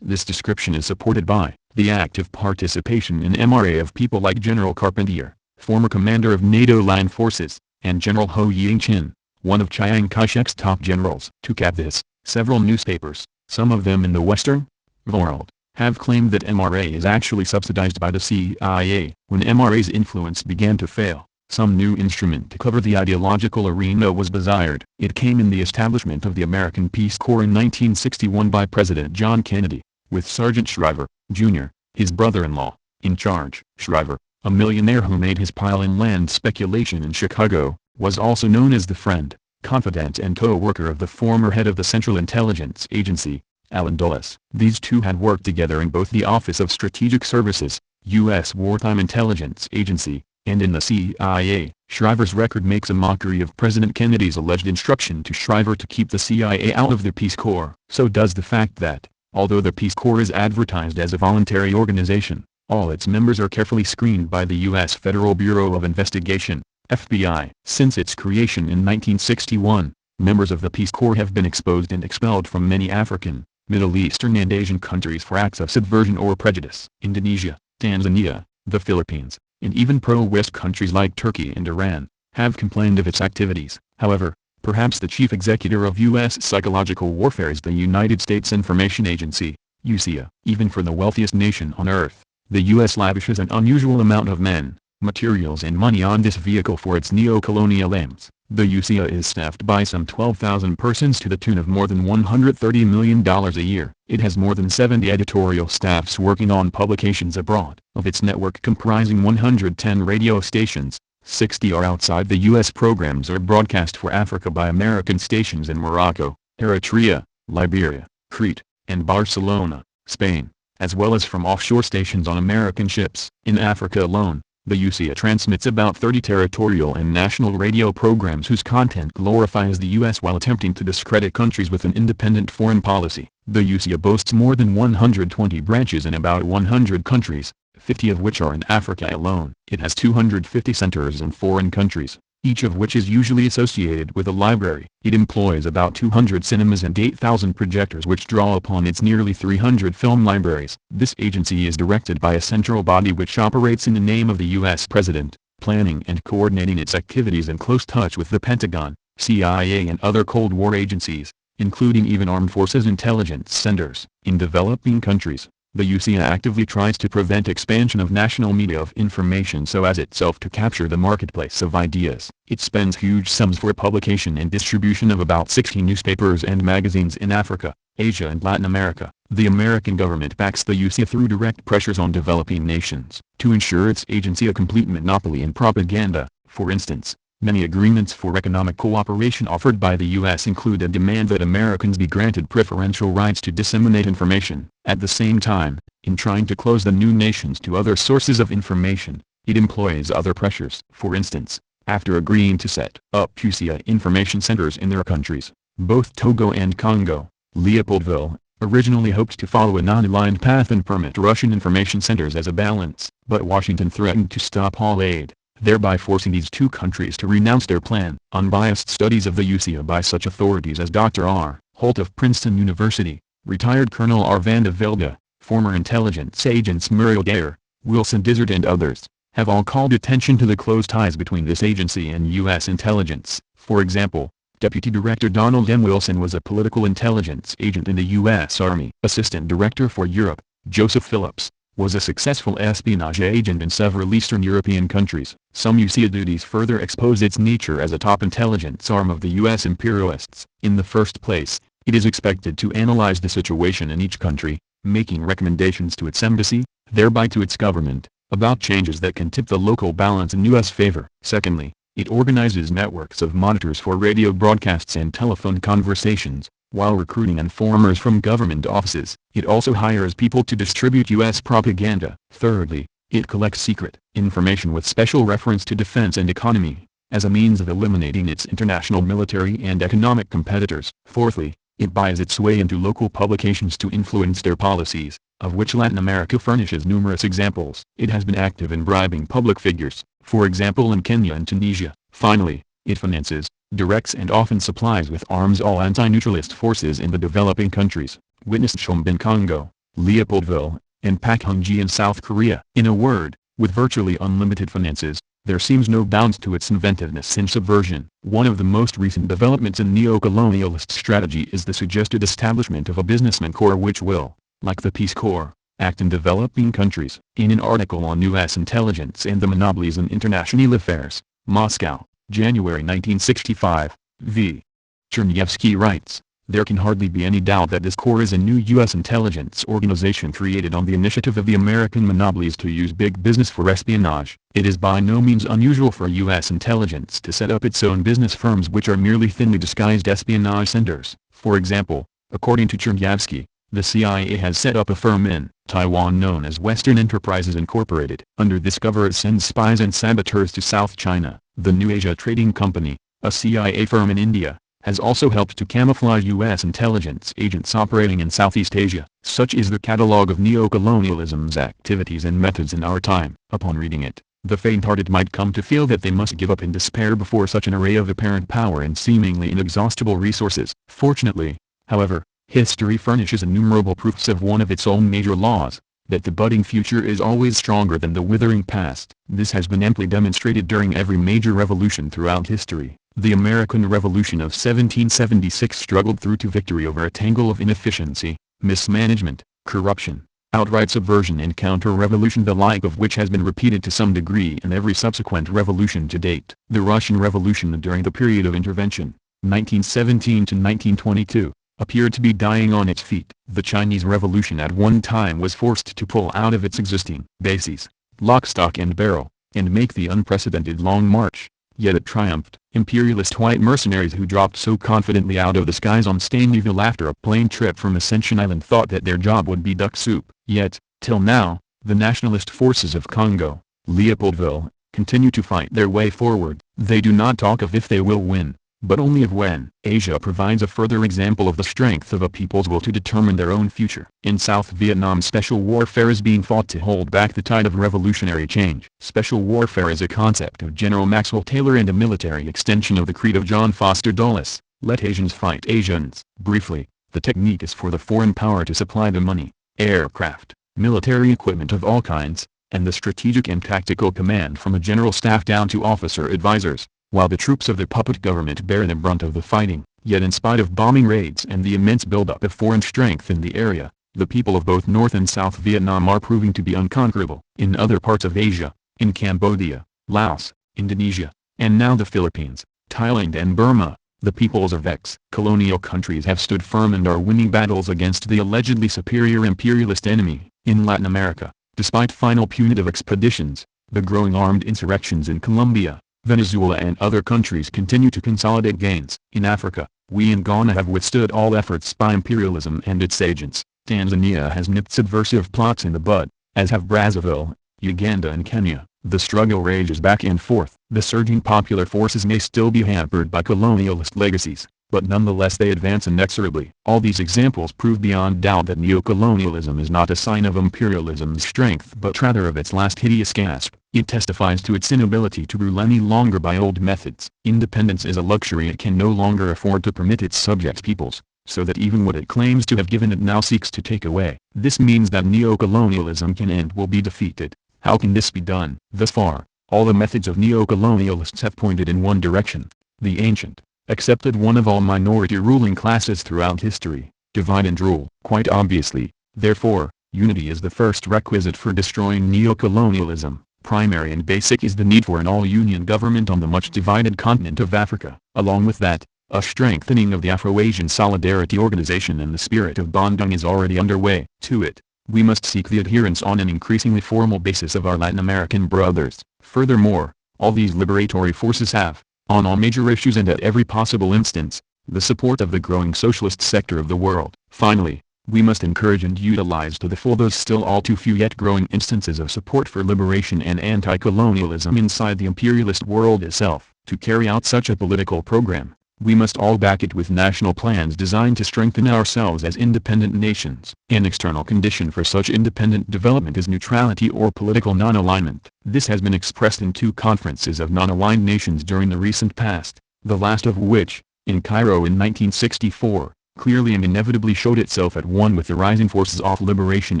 This description is supported by the active participation in MRA of people like General Carpentier, former commander of NATO land forces, and General Ho Ying-chin, one of Chiang Kai-shek's top generals. To cap this, several newspapers, some of them in the Western world, have claimed that MRA is actually subsidized by the CIA. When MRA's influence began to fail, some new instrument to cover the ideological arena was desired. It came in the establishment of the American Peace Corps in 1961 by President John Kennedy, with Sergeant Shriver, Jr., his brother-in-law, in charge. Shriver, a millionaire who made his pile in land speculation in Chicago, was also known as the friend, confidant and co-worker of the former head of the Central Intelligence Agency, Allen Dulles. These two had worked together in both the Office of Strategic Services, U.S. Wartime Intelligence Agency, And in the CIA, Shriver's record makes a mockery of President Kennedy's alleged instruction to Shriver to keep the CIA out of the Peace Corps. So does the fact that, although the Peace Corps is advertised as a voluntary organization, all its members are carefully screened by the U.S. Federal Bureau of Investigation, FBI. Since its creation in 1961, members of the Peace Corps have been exposed and expelled from many African, Middle Eastern and Asian countries for acts of subversion or prejudice. Indonesia, Tanzania, the Philippines, and even pro-West countries like Turkey and Iran, have complained of its activities. However, perhaps the chief executor of U.S. psychological warfare is the United States Information Agency, USIA. Even for the wealthiest nation on earth, the U.S. lavishes an unusual amount of men, materials and money on this vehicle for its neo-colonial aims. The USIA is staffed by some 12,000 persons to the tune of more than $130 million a year. It has more than 70 editorial staffs working on publications abroad. Of its network comprising 110 radio stations, 60 are outside the U.S. Programs are broadcast for Africa by American stations in Morocco, Eritrea, Liberia, Crete, and Barcelona, Spain, as well as from offshore stations on American ships. In Africa alone, the USIA transmits about 30 territorial and national radio programs whose content glorifies the U.S. while attempting to discredit countries with an independent foreign policy. The USIA boasts more than 120 branches in about 100 countries, 50 of which are in Africa alone. It has 250 centers in foreign countries, each of which is usually associated with a library. It employs about 200 cinemas and 8,000 projectors which draw upon its nearly 300 film libraries. This agency is directed by a central body which operates in the name of the U.S. President, planning and coordinating its activities in close touch with the Pentagon, CIA and other Cold War agencies, including even armed forces intelligence centers. In developing countries, the USIA actively tries to prevent expansion of national media of information so as itself to capture the marketplace of ideas. It spends huge sums for publication and distribution of about 60 newspapers and magazines in Africa, Asia and Latin America. The American government backs the USIA through direct pressures on developing nations to ensure its agency a complete monopoly in propaganda. For instance, many agreements for economic cooperation offered by the U.S. include a demand that Americans be granted preferential rights to disseminate information. At the same time, in trying to close the new nations to other sources of information, it employs other pressures. For instance, after agreeing to set up USIA information centers in their countries, both Togo and Congo, Leopoldville originally hoped to follow a non-aligned path and permit Russian information centers as a balance, but Washington threatened to stop all aid, thereby forcing these two countries to renounce their plan. Unbiased studies of the USIA by such authorities as Dr. R. Holt of Princeton University, retired Colonel R. Vanda Velda, former intelligence agents Muriel Dare, Wilson Dizard and others, have all called attention to the close ties between this agency and U.S. intelligence. For example, Deputy Director Donald M. Wilson was a political intelligence agent in the U.S. Army. Assistant Director for Europe, Joseph Phillips, was a successful espionage agent in several Eastern European countries. Some USIA duties further expose its nature as a top intelligence arm of the U.S. imperialists. In the first place, it is expected to analyze the situation in each country, making recommendations to its embassy, thereby to its government, about changes that can tip the local balance in U.S. favor. Secondly, it organizes networks of monitors for radio broadcasts and telephone conversations, while recruiting informers from government offices. It also hires people to distribute U.S. propaganda. Thirdly, it collects secret information with special reference to defense and economy, as a means of eliminating its international military and economic competitors. Fourthly, it buys its way into local publications to influence their policies, of which Latin America furnishes numerous examples. It has been active in bribing public figures, for example in Kenya and Tunisia. Finally, it finances, directs and often supplies with arms all anti-neutralist forces in the developing countries, witness Chombe in Congo, Leopoldville, and Pakhunji in South Korea. In a word, with virtually unlimited finances, there seems no bounds to its inventiveness in subversion. One of the most recent developments in neo-colonialist strategy is the suggested establishment of a businessman corps which will, like the Peace Corps, act in developing countries. In an article on U.S. intelligence and the monopolies in international affairs, Moscow, January 1965, V. Chernyavsky writes, "There can hardly be any doubt that this corps is a new U.S. intelligence organization created on the initiative of the American monopolies to use big business for espionage. It is by no means unusual for U.S. intelligence to set up its own business firms which are merely thinly disguised espionage centers. For example, according to Chernyavsky, the CIA has set up a firm in Taiwan, known as Western Enterprises Incorporated. Under this cover it sends spies and saboteurs to South China. The New Asia Trading Company, a CIA firm in India, has also helped to camouflage U.S. intelligence agents operating in Southeast Asia. Such is the catalogue of neocolonialism's activities and methods in our time. Upon reading it, the faint-hearted might come to feel that they must give up in despair before such an array of apparent power and seemingly inexhaustible resources. Fortunately, however, history furnishes innumerable proofs of one of its own major laws, that the budding future is always stronger than the withering past. This has been amply demonstrated during every major revolution throughout history. The American Revolution of 1776 struggled through to victory over a tangle of inefficiency, mismanagement, corruption, outright subversion and counter-revolution, the like of which has been repeated to some degree in every subsequent revolution to date. The Russian Revolution during the period of intervention, 1917 to 1922, appeared to be dying on its feet. The Chinese Revolution at one time was forced to pull out of its existing bases, lock, stock and barrel, and make the unprecedented Long March. Yet it triumphed. Imperialist white mercenaries who dropped so confidently out of the skies on Stainville after a plane trip from Ascension Island thought that their job would be duck soup. Yet, till now, the nationalist forces of Congo, Leopoldville, continue to fight their way forward. They do not talk of if they will win, but only of when. Asia provides a further example of the strength of a people's will to determine their own future. In South Vietnam, special warfare is being fought to hold back the tide of revolutionary change. Special warfare is a concept of General Maxwell Taylor and a military extension of the creed of John Foster Dulles, let Asians fight Asians. Briefly, the technique is for the foreign power to supply the money, aircraft, military equipment of all kinds, and the strategic and tactical command from a general staff down to officer advisors, while the troops of the puppet government bear the brunt of the fighting. Yet in spite of bombing raids and the immense buildup of foreign strength in the area, the people of both North and South Vietnam are proving to be unconquerable. In other parts of Asia, in Cambodia, Laos, Indonesia, and now the Philippines, Thailand and Burma, the peoples of ex-colonial countries have stood firm and are winning battles against the allegedly superior imperialist enemy. In Latin America, despite final punitive expeditions, the growing armed insurrections in Colombia, Venezuela and other countries continue to consolidate gains. In Africa, we in Ghana have withstood all efforts by imperialism and its agents. Tanzania has nipped subversive plots in the bud, as have Brazzaville, Uganda and Kenya. The struggle rages back and forth. The surging popular forces may still be hampered by colonialist legacies, but nonetheless they advance inexorably. All these examples prove beyond doubt that neocolonialism is not a sign of imperialism's strength but rather of its last hideous gasp. It testifies to its inability to rule any longer by old methods. Independence is a luxury it can no longer afford to permit its subject peoples, so that even what it claims to have given it now seeks to take away. This means that neocolonialism can and will be defeated. How can this be done? Thus far, all the methods of neocolonialists have pointed in one direction: the ancient, accepted one of all minority ruling classes throughout history: divide and rule. Quite obviously, therefore, unity is the first requisite for destroying neocolonialism. Primary and basic is the need for an all-union government on the much divided continent of Africa. Along with that, a strengthening of the Afro-Asian Solidarity Organization and the spirit of bonding is already underway. To it, we must seek the adherence on an increasingly formal basis of our Latin American brothers. Furthermore, all these liberatory forces have, on all major issues and at every possible instance, the support of the growing socialist sector of the world. Finally, we must encourage and utilize to the full those still all too few yet growing instances of support for liberation and anti-colonialism inside the imperialist world itself. To carry out such a political program, we must all back it with national plans designed to strengthen ourselves as independent nations. An external condition for such independent development is neutrality or political non-alignment. This has been expressed in two conferences of non-aligned nations during the recent past, the last of which, in Cairo in 1964, clearly and inevitably showed itself at one with the rising forces of liberation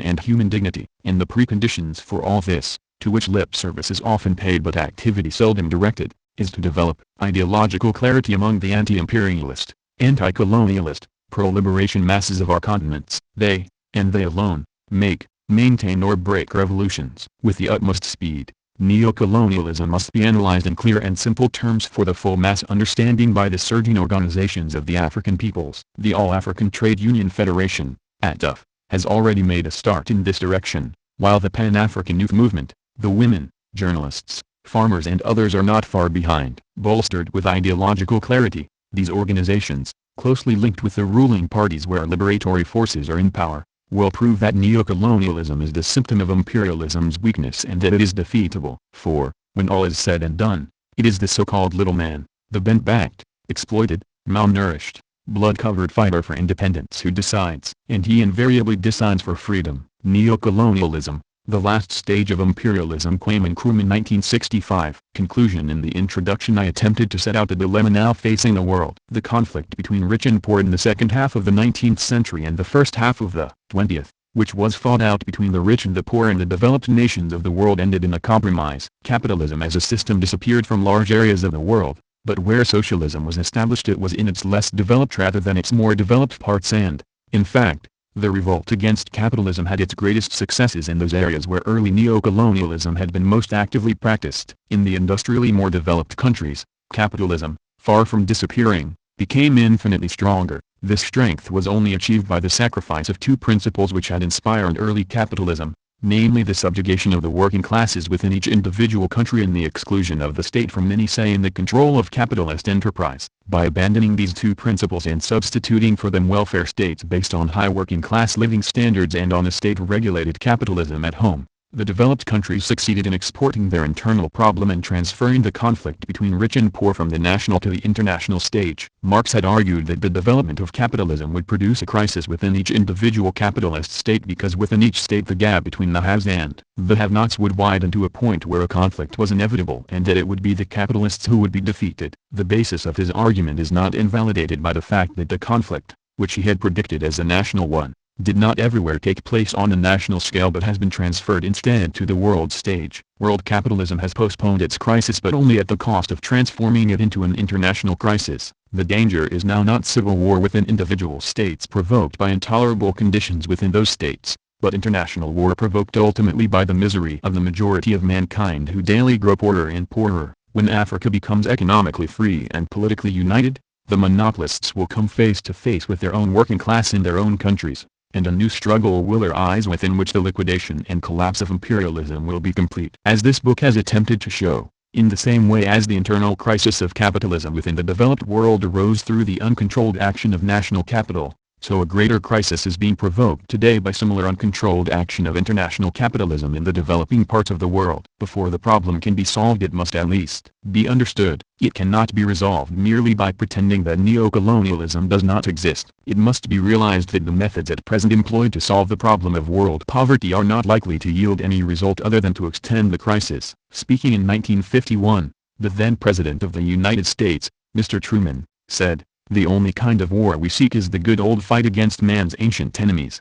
and human dignity. And the preconditions for all this, to which lip service is often paid but activity seldom directed, is to develop ideological clarity among the anti-imperialist, anti-colonialist, pro-liberation masses of our continents. They, and they alone, make, maintain or break revolutions. With the utmost speed, neocolonialism must be analyzed in clear and simple terms for the full mass understanding by the surging organizations of the African peoples. The All-African Trade Union Federation, ATUF, has already made a start in this direction, while the Pan-African Youth Movement, the women, journalists, farmers and others are not far behind. Bolstered with ideological clarity, these organizations, closely linked with the ruling parties where liberatory forces are in power, will prove that neocolonialism is the symptom of imperialism's weakness and that it is defeatable, for, when all is said and done, it is the so-called little man, the bent-backed, exploited, malnourished, blood-covered fighter for independence who decides, and he invariably decides for freedom. Neocolonialism, the last stage of imperialism. Kwame Nkrumah 1965. Conclusion. In the introduction I attempted to set out the dilemma now facing the world. The conflict between rich and poor in the second half of the 19th century and the first half of the 20th, which was fought out between the rich and the poor in the developed nations of the world, ended in a compromise. Capitalism as a system disappeared from large areas of the world, but where socialism was established it was in its less developed rather than its more developed parts, and, in fact, the revolt against capitalism had its greatest successes in those areas where early neocolonialism had been most actively practiced. In the industrially more developed countries, capitalism, far from disappearing, became infinitely stronger. This strength was only achieved by the sacrifice of two principles which had inspired early capitalism, namely the subjugation of the working classes within each individual country and the exclusion of the state from any say in the control of capitalist enterprise. By abandoning these two principles and substituting for them welfare states based on high working class living standards and on a state-regulated capitalism at home, the developed countries succeeded in exporting their internal problem and transferring the conflict between rich and poor from the national to the international stage. Marx had argued that the development of capitalism would produce a crisis within each individual capitalist state because within each state the gap between the haves and the have-nots would widen to a point where a conflict was inevitable and that it would be the capitalists who would be defeated. The basis of his argument is not invalidated by the fact that the conflict, which he had predicted as a national one, did not everywhere take place on a national scale but has been transferred instead to the world stage. World capitalism has postponed its crisis but only at the cost of transforming it into an international crisis. The danger is now not civil war within individual states provoked by intolerable conditions within those states, but international war provoked ultimately by the misery of the majority of mankind who daily grow poorer and poorer. When Africa becomes economically free and politically united, the monopolists will come face to face with their own working class in their own countries, and a new struggle will arise within which the liquidation and collapse of imperialism will be complete. As this book has attempted to show, in the same way as the internal crisis of capitalism within the developed world arose through the uncontrolled action of national capital, so a greater crisis is being provoked today by similar uncontrolled action of international capitalism in the developing parts of the world. Before the problem can be solved it must at least be understood. It cannot be resolved merely by pretending that neocolonialism does not exist. It must be realized that the methods at present employed to solve the problem of world poverty are not likely to yield any result other than to extend the crisis. Speaking in 1951, the then President of the United States, Mr. Truman, said, "The only kind of war we seek is the good old fight against man's ancient enemies."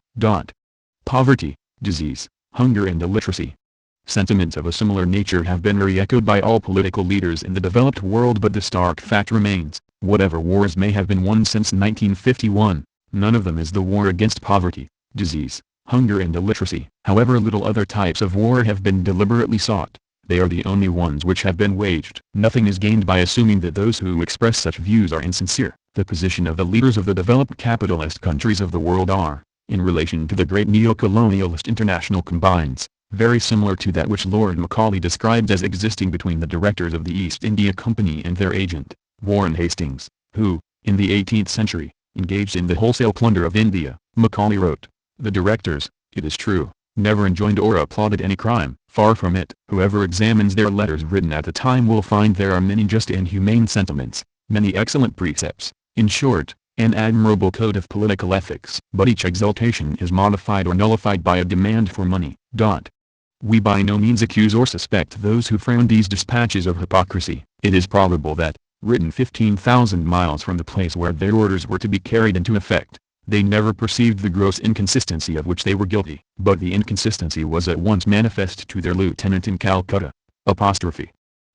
Poverty, disease, hunger and illiteracy. Sentiments of a similar nature have been re-echoed by all political leaders in the developed world, but the stark fact remains, whatever wars may have been won since 1951, none of them is the war against poverty, disease, hunger and illiteracy. However little other types of war have been deliberately sought, they are the only ones which have been waged. Nothing is gained by assuming that those who express such views are insincere. The position of the leaders of the developed capitalist countries of the world are, in relation to the great neo-colonialist international combines, very similar to that which Lord Macaulay described as existing between the directors of the East India Company and their agent, Warren Hastings, who, in the 18th century, engaged in the wholesale plunder of India. Macaulay wrote, "The directors, it is true, never enjoined or applauded any crime. Far from it. Whoever examines their letters written at the time will find there are many just and humane sentiments, many excellent precepts, in short, an admirable code of political ethics. But each exaltation is modified or nullified by a demand for money." We by no means accuse or suspect those who frame these dispatches of hypocrisy. It is probable that, written 15,000 miles from the place where their orders were to be carried into effect, they never perceived the gross inconsistency of which they were guilty. But the inconsistency was at once manifest to their lieutenant in Calcutta.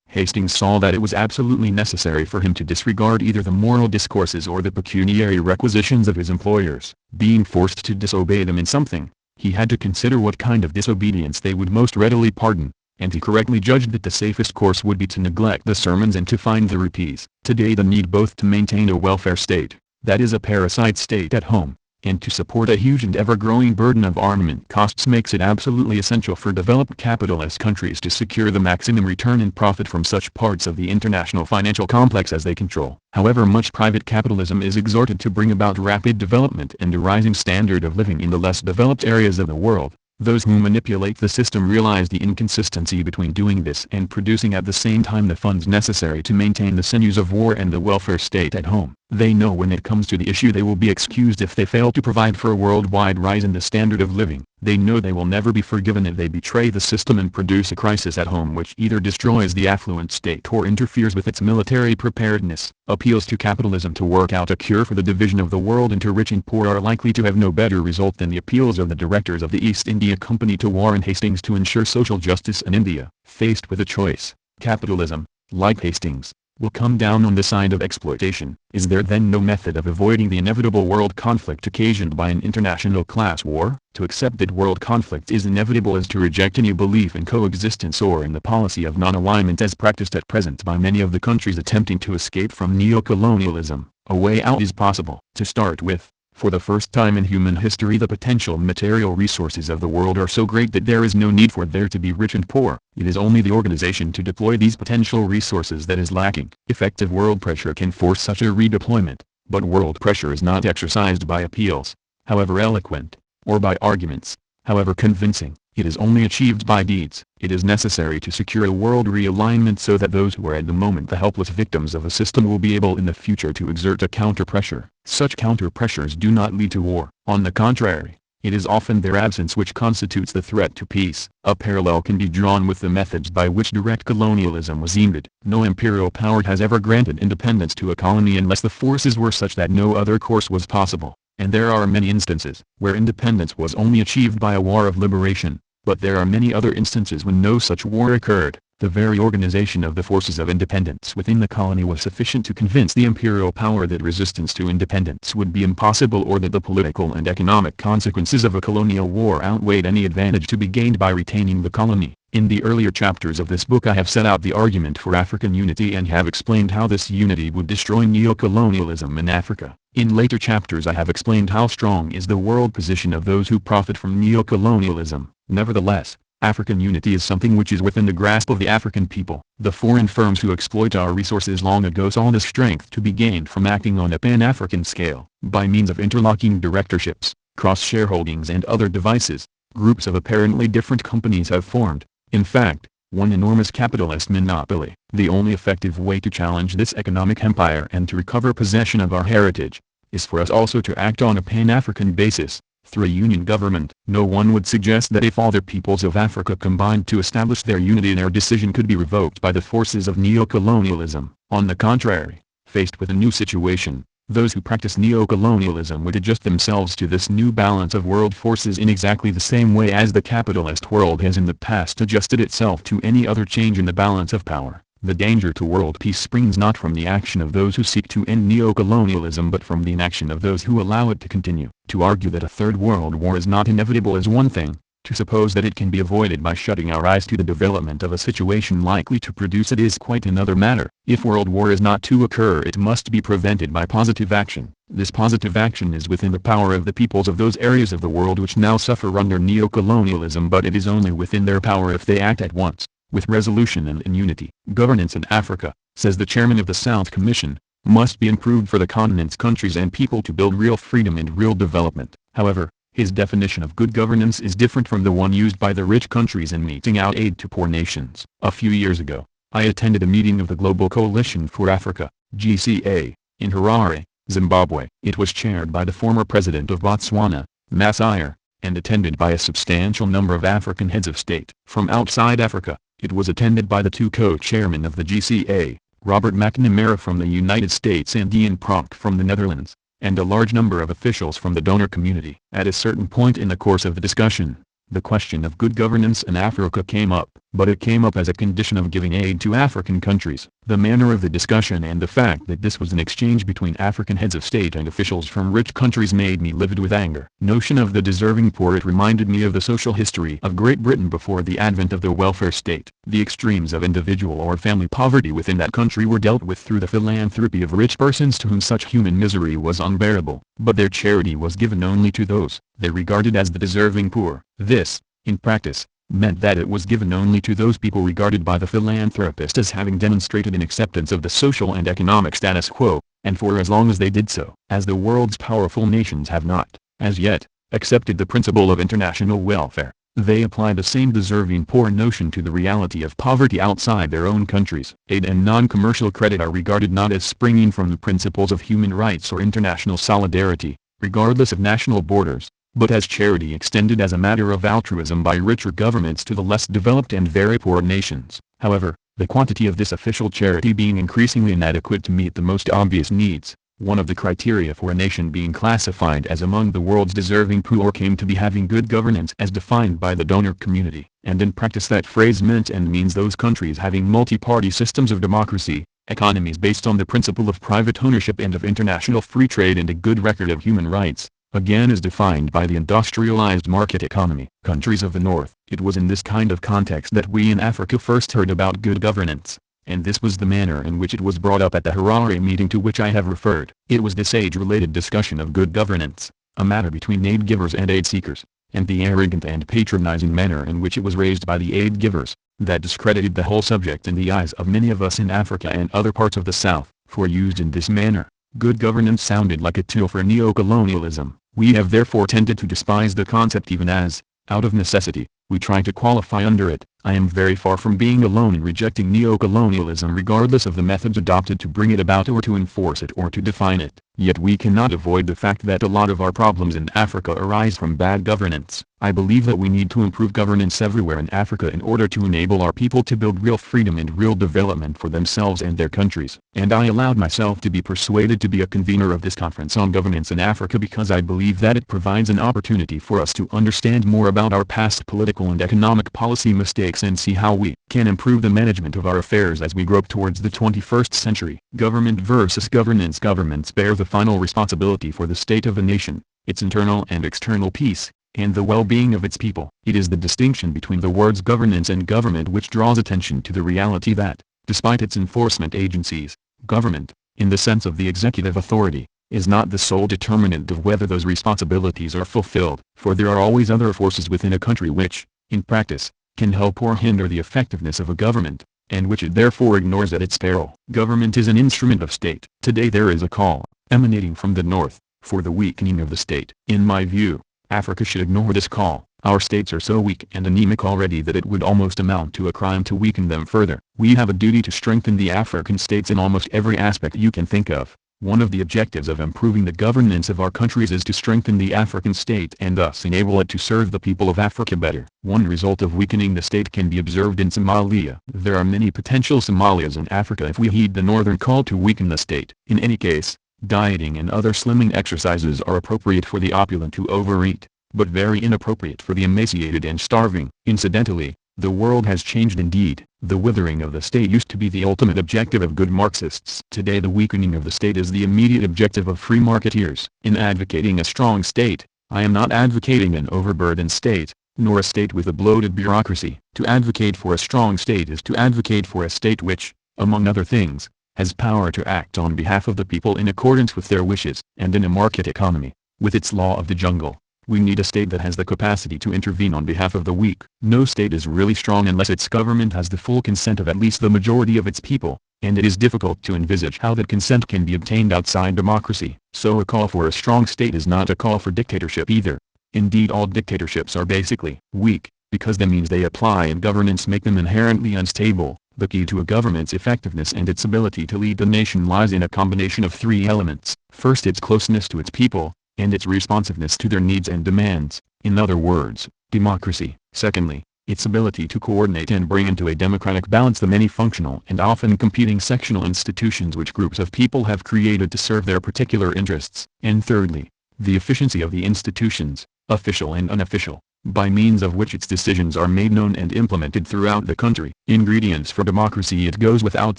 Hastings saw that it was absolutely necessary for him to disregard either the moral discourses or the pecuniary requisitions of his employers. Being forced to disobey them in something, he had to consider what kind of disobedience they would most readily pardon, and he correctly judged that the safest course would be to neglect the sermons and to find the rupees. Today the need both to maintain a welfare state, that is a parasite state at home, and to support a huge and ever-growing burden of armament costs makes it absolutely essential for developed capitalist countries to secure the maximum return and profit from such parts of the international financial complex as they control. However much private capitalism is exhorted to bring about rapid development and a rising standard of living in the less developed areas of the world, those who manipulate the system realize the inconsistency between doing this and producing at the same time the funds necessary to maintain the sinews of war and the welfare state at home. They know when it comes to the issue they will be excused if they fail to provide for a worldwide rise in the standard of living. They know they will never be forgiven if they betray the system and produce a crisis at home which either destroys the affluent state or interferes with its military preparedness. Appeals to capitalism to work out a cure for the division of the world into rich and poor are likely to have no better result than the appeals of the directors of the East India Company to Warren Hastings to ensure social justice in India. Faced with a choice, capitalism, like Hastings, will come down on the side of exploitation. Is there then no method of avoiding the inevitable world conflict occasioned by an international class war? To accept that world conflict is inevitable is to reject any belief in coexistence or in the policy of non-alignment as practiced at present by many of the countries attempting to escape from neocolonialism. A way out is possible. To start with, for the first time in human history the potential material resources of the world are so great that there is no need for there to be rich and poor. It is only the organization to deploy these potential resources that is lacking. Effective world pressure can force such a redeployment, but world pressure is not exercised by appeals, however eloquent, or by arguments, however convincing. It is only achieved by deeds. It is necessary to secure a world realignment so that those who are at the moment the helpless victims of a system will be able in the future to exert a counter-pressure. Such counter-pressures do not lead to war. On the contrary, it is often their absence which constitutes the threat to peace. A parallel can be drawn with the methods by which direct colonialism was aimed. No imperial power has ever granted independence to a colony unless the forces were such that no other course was possible. And there are many instances where independence was only achieved by a war of liberation, but there are many other instances when no such war occurred. The very organization of the forces of independence within the colony was sufficient to convince the imperial power that resistance to independence would be impossible or that the political and economic consequences of a colonial war outweighed any advantage to be gained by retaining the colony. In the earlier chapters of this book I have set out the argument for African unity and have explained how this unity would destroy neocolonialism in Africa. In later chapters I have explained how strong is the world position of those who profit from neocolonialism. Nevertheless, African unity is something which is within the grasp of the African people. The foreign firms who exploit our resources long ago saw the strength to be gained from acting on a pan-African scale. By means of interlocking directorships, cross-shareholdings and other devices, groups of apparently different companies have formed. In fact, one enormous capitalist monopoly. The only effective way to challenge this economic empire and to recover possession of our heritage, is for us also to act on a pan-African basis, through a union government. No one would suggest that if all the peoples of Africa combined to establish their unity their decision could be revoked by the forces of neocolonialism. On the contrary, faced with a new situation, those who practice neocolonialism would adjust themselves to this new balance of world forces in exactly the same way as the capitalist world has in the past adjusted itself to any other change in the balance of power. The danger to world peace springs not from the action of those who seek to end neocolonialism but from the inaction of those who allow it to continue. To argue that a third world war is not inevitable is one thing. To suppose that it can be avoided by shutting our eyes to the development of a situation likely to produce it is quite another matter. If world war is not to occur it must be prevented by positive action. This positive action is within the power of the peoples of those areas of the world which now suffer under neocolonialism, but it is only within their power if they act at once, with resolution and in unity. Governance in Africa, says the chairman of the South Commission, must be improved for the continent's countries and people to build real freedom and real development. However, his definition of good governance is different from the one used by the rich countries in meting out aid to poor nations. A few years ago, I attended a meeting of the Global Coalition for Africa, GCA, in Harare, Zimbabwe. It was chaired by the former president of Botswana, Masire, and attended by a substantial number of African heads of state. From outside Africa, it was attended by the two co-chairmen of the GCA, Robert McNamara from the United States and Ian Pronk from the Netherlands, and a large number of officials from the donor community. At a certain point in the course of the discussion, the question of good governance in Africa came up. but it came up as a condition of giving aid to African countries. The manner of the discussion and the fact that this was an exchange between African heads of state and officials from rich countries made me livid with anger. Notion of the deserving poor. It reminded me of the social history of Great Britain before the advent of the welfare state. The extremes of individual or family poverty within that country were dealt with through the philanthropy of rich persons to whom such human misery was unbearable, but their charity was given only to those they regarded as the deserving poor. This, in practice, meant that it was given only to those people regarded by the philanthropist as having demonstrated an acceptance of the social and economic status quo, and for as long as they did so. As the world's powerful nations have not, as yet, accepted the principle of international welfare, they apply the same deserving poor notion to the reality of poverty outside their own countries. Aid and non-commercial credit are regarded not as springing from the principles of human rights or international solidarity, regardless of national borders, but as charity extended as a matter of altruism by richer governments to the less developed and very poor nations. However, the quantity of this official charity being increasingly inadequate to meet the most obvious needs, one of the criteria for a nation being classified as among the world's deserving poor came to be having good governance as defined by the donor community, and in practice that phrase meant and means those countries having multi-party systems of democracy, economies based on the principle of private ownership and of international free trade and a good record of human rights, again as defined by the industrialized market economy. Countries of the North. It was in this kind of context that we in Africa first heard about good governance, and this was the manner in which it was brought up at the Harare meeting to which I have referred. It was this age-related discussion of good governance, a matter between aid givers and aid seekers, and the arrogant and patronizing manner in which it was raised by the aid givers, that discredited the whole subject in the eyes of many of us in Africa and other parts of the South, for used in this manner, good governance sounded like a tool for neocolonialism. We have therefore tended to despise the concept even as, out of necessity, we try to qualify under it. I am very far from being alone in rejecting neocolonialism regardless of the methods adopted to bring it about or to enforce it or to define it. Yet we cannot avoid the fact that a lot of our problems in Africa arise from bad governance. I believe that we need to improve governance everywhere in Africa in order to enable our people to build real freedom and real development for themselves and their countries. And I allowed myself to be persuaded to be a convener of this conference on governance in Africa because I believe that it provides an opportunity for us to understand more about our past political and economic policy mistakes and see how we can improve the management of our affairs as we grope towards the 21st century. Government versus governance. Governments bear the final responsibility for the state of a nation, its internal and external peace, and the well-being of its people. It is the distinction between the words governance and government which draws attention to the reality that, despite its enforcement agencies, government, in the sense of the executive authority, is not the sole determinant of whether those responsibilities are fulfilled. For there are always other forces within a country which, in practice, can help or hinder the effectiveness of a government, and which it therefore ignores at its peril. Government is an instrument of state. Today there is a call, emanating from the North, for the weakening of the state. In my view, Africa should ignore this call. Our states are so weak and anemic already that it would almost amount to a crime to weaken them further. We have a duty to strengthen the African states in almost every aspect you can think of. One of the objectives of improving the governance of our countries is to strengthen the African state and thus enable it to serve the people of Africa better. One result of weakening the state can be observed in Somalia. There are many potential Somalias in Africa if we heed the northern call to weaken the state. In any case, dieting and other slimming exercises are appropriate for the opulent who overeat, but very inappropriate for the emaciated and starving. Incidentally, the world has changed indeed. The withering of the state used to be the ultimate objective of good Marxists. Today the weakening of the state is the immediate objective of free marketeers. In advocating a strong state, I am not advocating an overburdened state, nor a state with a bloated bureaucracy. To advocate for a strong state is to advocate for a state which, among other things, has power to act on behalf of the people in accordance with their wishes. And in a market economy, with its law of the jungle, we need a state that has the capacity to intervene on behalf of the weak. No state is really strong unless its government has the full consent of at least the majority of its people, and it is difficult to envisage how that consent can be obtained outside democracy. So a call for a strong state is not a call for dictatorship either. Indeed, all dictatorships are basically weak, because the means they apply in governance make them inherently unstable. The key to a government's effectiveness and its ability to lead the nation lies in a combination of three elements. First, its closeness to its people, and its responsiveness to their needs and demands, in other words, democracy. Secondly, its ability to coordinate and bring into a democratic balance the many functional and often competing sectional institutions which groups of people have created to serve their particular interests. And thirdly, the efficiency of the institutions, official and unofficial, by means of which its decisions are made known and implemented throughout the country. Ingredients for democracy. It goes without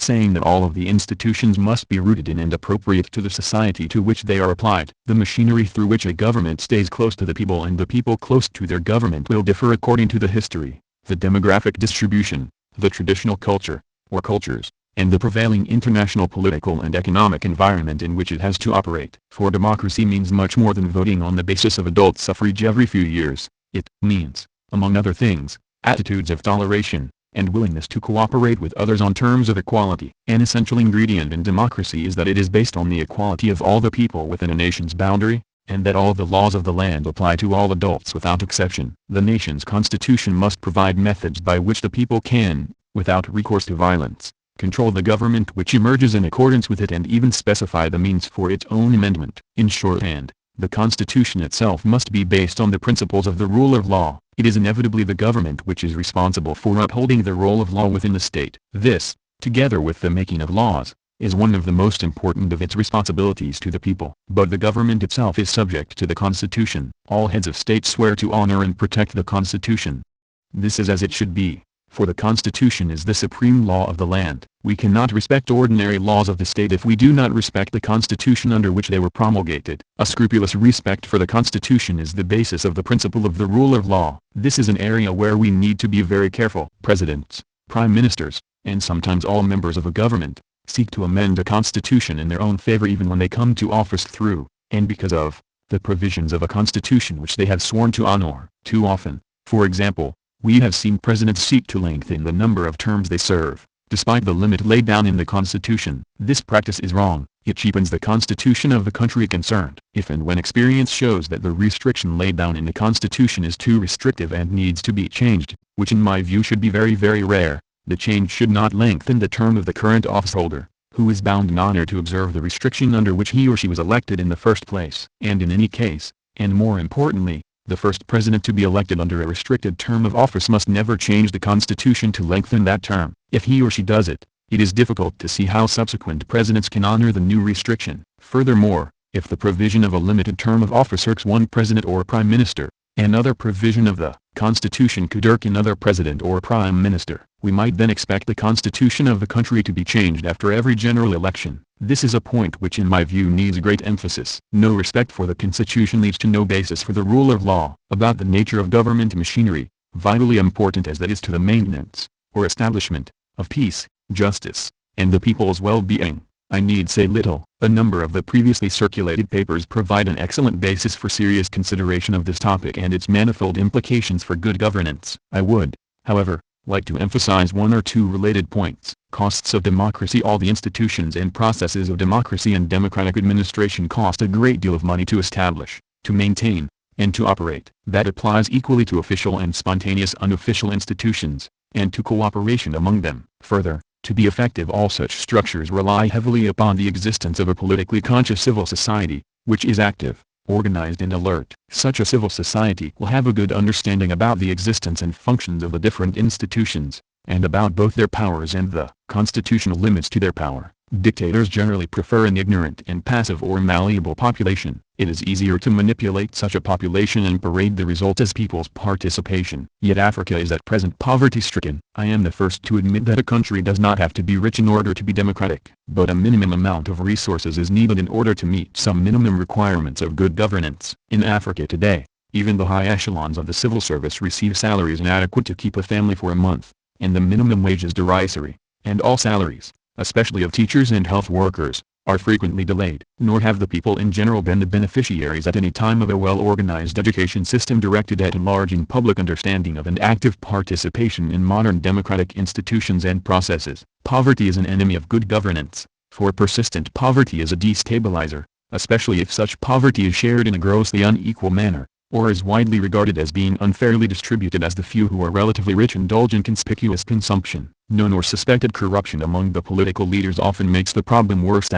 saying that all of the institutions must be rooted in and appropriate to the society to which they are applied. The machinery through which a government stays close to the people and the people close to their government will differ according to the history, the demographic distribution, the traditional culture, or cultures, and the prevailing international political and economic environment in which it has to operate. For democracy means much more than voting on the basis of adult suffrage every few years. It means, among other things, attitudes of toleration, and willingness to cooperate with others on terms of equality. An essential ingredient in democracy is that it is based on the equality of all the people within a nation's boundary, and that all the laws of the land apply to all adults without exception. The nation's constitution must provide methods by which the people can, without recourse to violence, control the government which emerges in accordance with it and even specify the means for its own amendment. In shorthand, the Constitution itself must be based on the principles of the rule of law. It is inevitably the government which is responsible for upholding the rule of law within the state. This, together with the making of laws, is one of the most important of its responsibilities to the people. But the government itself is subject to the Constitution. All heads of state swear to honor and protect the Constitution. This is as it should be, for the Constitution is the supreme law of the land. We cannot respect ordinary laws of the state if we do not respect the Constitution under which they were promulgated. A scrupulous respect for the Constitution is the basis of the principle of the rule of law. This is an area where we need to be very careful. Presidents, prime ministers, and sometimes all members of a government, seek to amend a constitution in their own favor even when they come to office through, and because of, the provisions of a constitution which they have sworn to honor. Too often, for example, we have seen presidents seek to lengthen the number of terms they serve, despite the limit laid down in the Constitution. This practice is wrong. It cheapens the Constitution of the country concerned. If and when experience shows that the restriction laid down in the Constitution is too restrictive and needs to be changed, which in my view should be very very rare, the change should not lengthen the term of the current officeholder, who is bound in honor to observe the restriction under which he or she was elected in the first place. And in any case, and more importantly, the first president to be elected under a restricted term of office must never change the Constitution to lengthen that term. If he or she does it, it is difficult to see how subsequent presidents can honor the new restriction. Furthermore, if the provision of a limited term of office irks one president or prime minister, another provision of the Constitution could irk another president or prime minister. We might then expect the Constitution of the country to be changed after every general election. This is a point which in my view needs great emphasis. No respect for the Constitution leads to no basis for the rule of law. About the nature of government machinery, vitally important as that is to the maintenance, or establishment, of peace, justice, and the people's well-being, I need say little. A number of the previously circulated papers provide an excellent basis for serious consideration of this topic and its manifold implications for good governance. I would, however, like to emphasize one or two related points. Costs of democracy. All the institutions and processes of democracy and democratic administration cost a great deal of money to establish, to maintain, and to operate. That applies equally to official and spontaneous unofficial institutions, and to cooperation among them. Further, to be effective all such structures rely heavily upon the existence of a politically conscious civil society, which is active, organized and alert. Such a civil society will have a good understanding about the existence and functions of the different institutions, and about both their powers and the constitutional limits to their power. Dictators generally prefer an ignorant and passive or malleable population. It is easier to manipulate such a population and parade the result as people's participation. Yet Africa is at present poverty-stricken. I am the first to admit that a country does not have to be rich in order to be democratic, but a minimum amount of resources is needed in order to meet some minimum requirements of good governance. In Africa today, even the high echelons of the civil service receive salaries inadequate to keep a family for a month, and the minimum wage is derisory, and all salaries, especially of teachers and health workers, are frequently delayed. Nor have the people in general been the beneficiaries at any time of a well-organized education system directed at enlarging public understanding of and active participation in modern democratic institutions and processes. Poverty is an enemy of good governance, for persistent poverty is a destabilizer, especially if such poverty is shared in a grossly unequal manner, or is widely regarded as being unfairly distributed as the few who are relatively rich indulge in conspicuous consumption. Known or suspected corruption among the political leaders often makes the problem worse,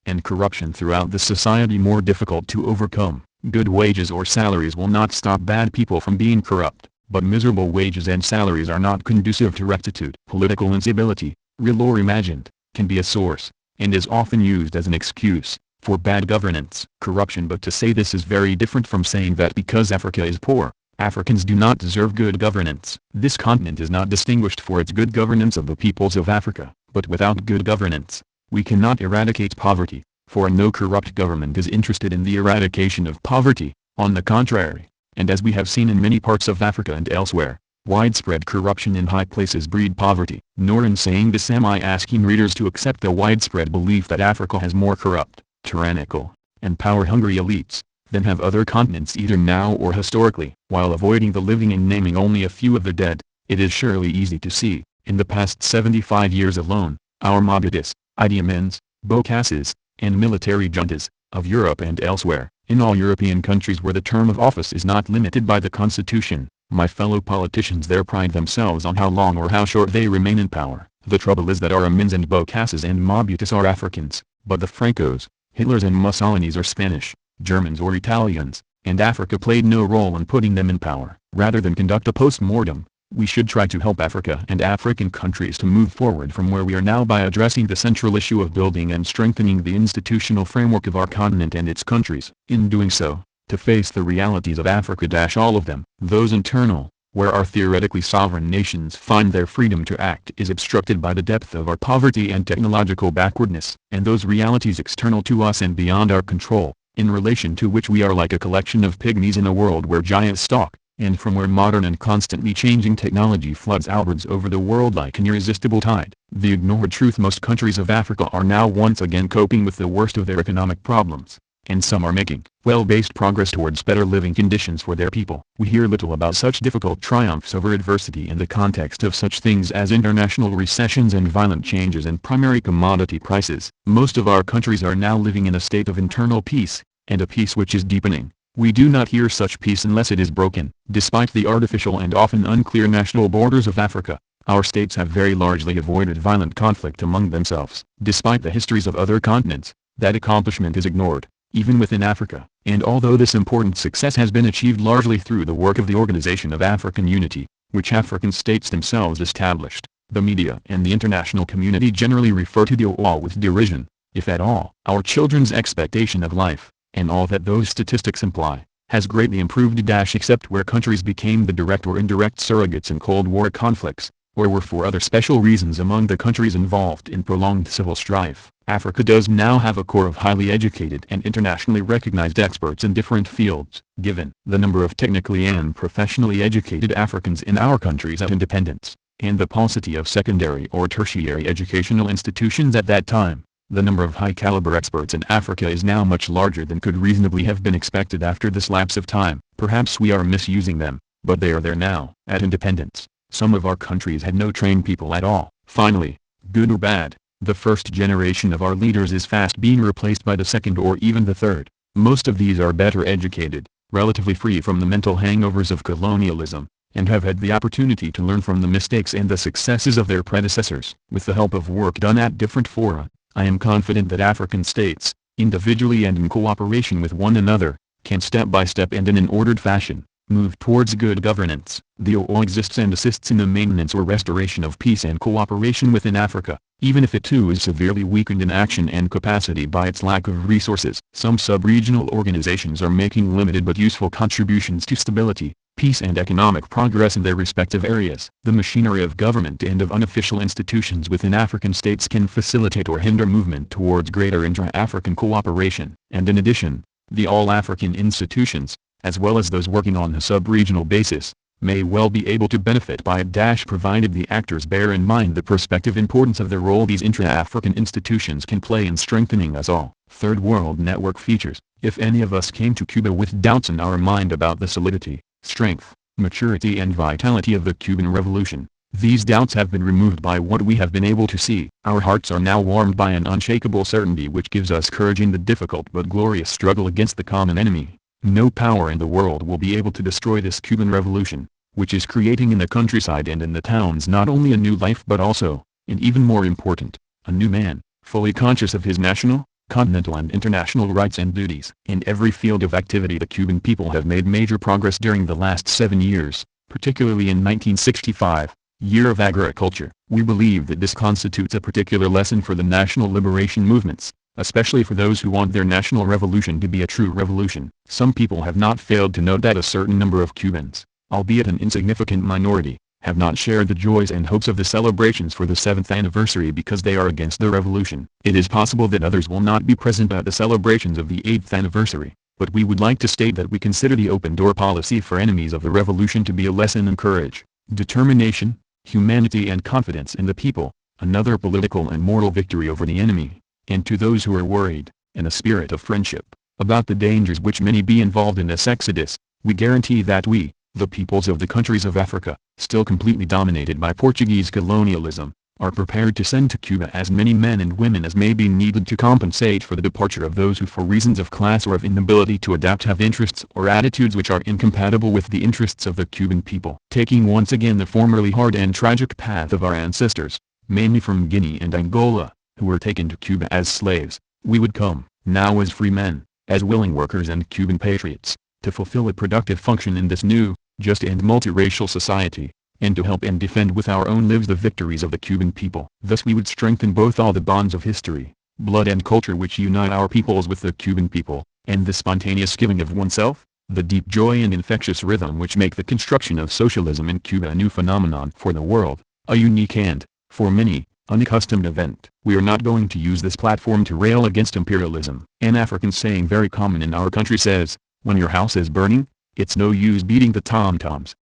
and corruption throughout the society more difficult to overcome. Good wages or salaries will not stop bad people from being corrupt, but miserable wages and salaries are not conducive to rectitude. Political instability, real or imagined, can be a source, and is often used as an excuse, for bad governance. Corruption. But to say this is very different from saying that because Africa is poor, Africans do not deserve good governance. This continent is not distinguished for its good governance of the peoples of Africa, but without good governance, we cannot eradicate poverty, for no corrupt government is interested in the eradication of poverty. On the contrary, and as we have seen in many parts of Africa and elsewhere, widespread corruption in high places breed poverty. Nor in saying this am I asking readers to accept the widespread belief that Africa has more corrupt, tyrannical, and power-hungry elites than have other continents either now or historically. While avoiding the living and naming only a few of the dead, it is surely easy to see, in the past 75 years alone, our Mobutus, Idi Amin's, Bokasses, and military juntas, of Europe and elsewhere, in all European countries where the term of office is not limited by the constitution, my fellow politicians there pride themselves on how long or how short they remain in power. The trouble is that our Amins and Bokasses and Mobutus are Africans, but the Francos, Hitlers and Mussolinis are Spanish, Germans or Italians, and Africa played no role in putting them in power. Rather than conduct a post-mortem, we should try to help Africa and African countries to move forward from where we are now by addressing the central issue of building and strengthening the institutional framework of our continent and its countries. In doing so, to face the realities of Africa, all of them, those internal, where our theoretically sovereign nations find their freedom to act is obstructed by the depth of our poverty and technological backwardness, and those realities external to us and beyond our control, in relation to which we are like a collection of pygmies in a world where giants stalk, and from where modern and constantly changing technology floods outwards over the world like an irresistible tide. The ignored truth: most countries of Africa are now once again coping with the worst of their economic problems, and some are making well-based progress towards better living conditions for their people. We hear little about such difficult triumphs over adversity in the context of such things as international recessions and violent changes in primary commodity prices. Most of our countries are now living in a state of internal peace, and a peace which is deepening. We do not hear such peace unless it is broken. Despite the artificial and often unclear national borders of Africa, our states have very largely avoided violent conflict among themselves. Despite the histories of other continents, that accomplishment is ignored, even within Africa. And although this important success has been achieved largely through the work of the Organization of African Unity, which African states themselves established, the media and the international community generally refer to the OAU with derision, if at all. Our children's expectation of life, and all that those statistics imply, has greatly improved except where countries became the direct or indirect surrogates in Cold War conflicts, or were for other special reasons among the countries involved in prolonged civil strife. Africa does now have a core of highly educated and internationally recognized experts in different fields. Given the number of technically and professionally educated Africans in our countries at independence, and the paucity of secondary or tertiary educational institutions at that time, the number of high-caliber experts in Africa is now much larger than could reasonably have been expected after this lapse of time. Perhaps we are misusing them, but they are there now. At independence, some of our countries had no trained people at all. Finally, good or bad, the first generation of our leaders is fast being replaced by the second or even the third. Most of these are better educated, relatively free from the mental hangovers of colonialism, and have had the opportunity to learn from the mistakes and the successes of their predecessors. With the help of work done at different fora, I am confident that African states, individually and in cooperation with one another, can step by step and in an ordered fashion, move towards good governance. The OAU exists and assists in the maintenance or restoration of peace and cooperation within Africa, even if it too is severely weakened in action and capacity by its lack of resources. Some sub-regional organizations are making limited but useful contributions to stability, peace and economic progress in their respective areas. The machinery of government and of unofficial institutions within African states can facilitate or hinder movement towards greater intra-African cooperation. And in addition, the all-African institutions, as well as those working on a sub-regional basis, may well be able to benefit by it. Provided the actors bear in mind the prospective importance of the role these intra-African institutions can play in strengthening us all. Third World Network features. If any of us came to Cuba with doubts in our mind about the solidity, strength, maturity and vitality of the Cuban Revolution, these doubts have been removed by what we have been able to see. Our hearts are now warmed by an unshakable certainty which gives us courage in the difficult but glorious struggle against the common enemy. No power in the world will be able to destroy this Cuban Revolution, which is creating in the countryside and in the towns not only a new life but also, and even more important, a new man, fully conscious of his national, continental and international rights and duties. In every field of activity the Cuban people have made major progress during the last 7 years, particularly in 1965, year of agriculture. We believe that this constitutes a particular lesson for the national liberation movements, especially for those who want their national revolution to be a true revolution. Some people have not failed to note that a certain number of Cubans, albeit an insignificant minority, have not shared the joys and hopes of the celebrations for the 7th anniversary because they are against the revolution. It is possible that others will not be present at the celebrations of the 8th anniversary, but we would like to state that we consider the open-door policy for enemies of the revolution to be a lesson in courage, determination, humanity and confidence in the people, another political and moral victory over the enemy, and to those who are worried, in a spirit of friendship, about the dangers which may be involved in this exodus, we guarantee that we, the peoples of the countries of Africa, still completely dominated by Portuguese colonialism, are prepared to send to Cuba as many men and women as may be needed to compensate for the departure of those who for reasons of class or of inability to adapt have interests or attitudes which are incompatible with the interests of the Cuban people. Taking once again the formerly hard and tragic path of our ancestors, mainly from Guinea and Angola, who were taken to Cuba as slaves, we would come, now as free men, as willing workers and Cuban patriots, to fulfill a productive function in this new, just and multiracial society, and to help and defend with our own lives the victories of the Cuban people. Thus we would strengthen both all the bonds of history, blood and culture which unite our peoples with the Cuban people, and the spontaneous giving of oneself, the deep joy and infectious rhythm which make the construction of socialism in Cuba a new phenomenon for the world, a unique and, for many, unaccustomed event. We are not going to use this platform to rail against imperialism. An African saying very common in our country says, when your house is burning, it's no use beating the tom-toms.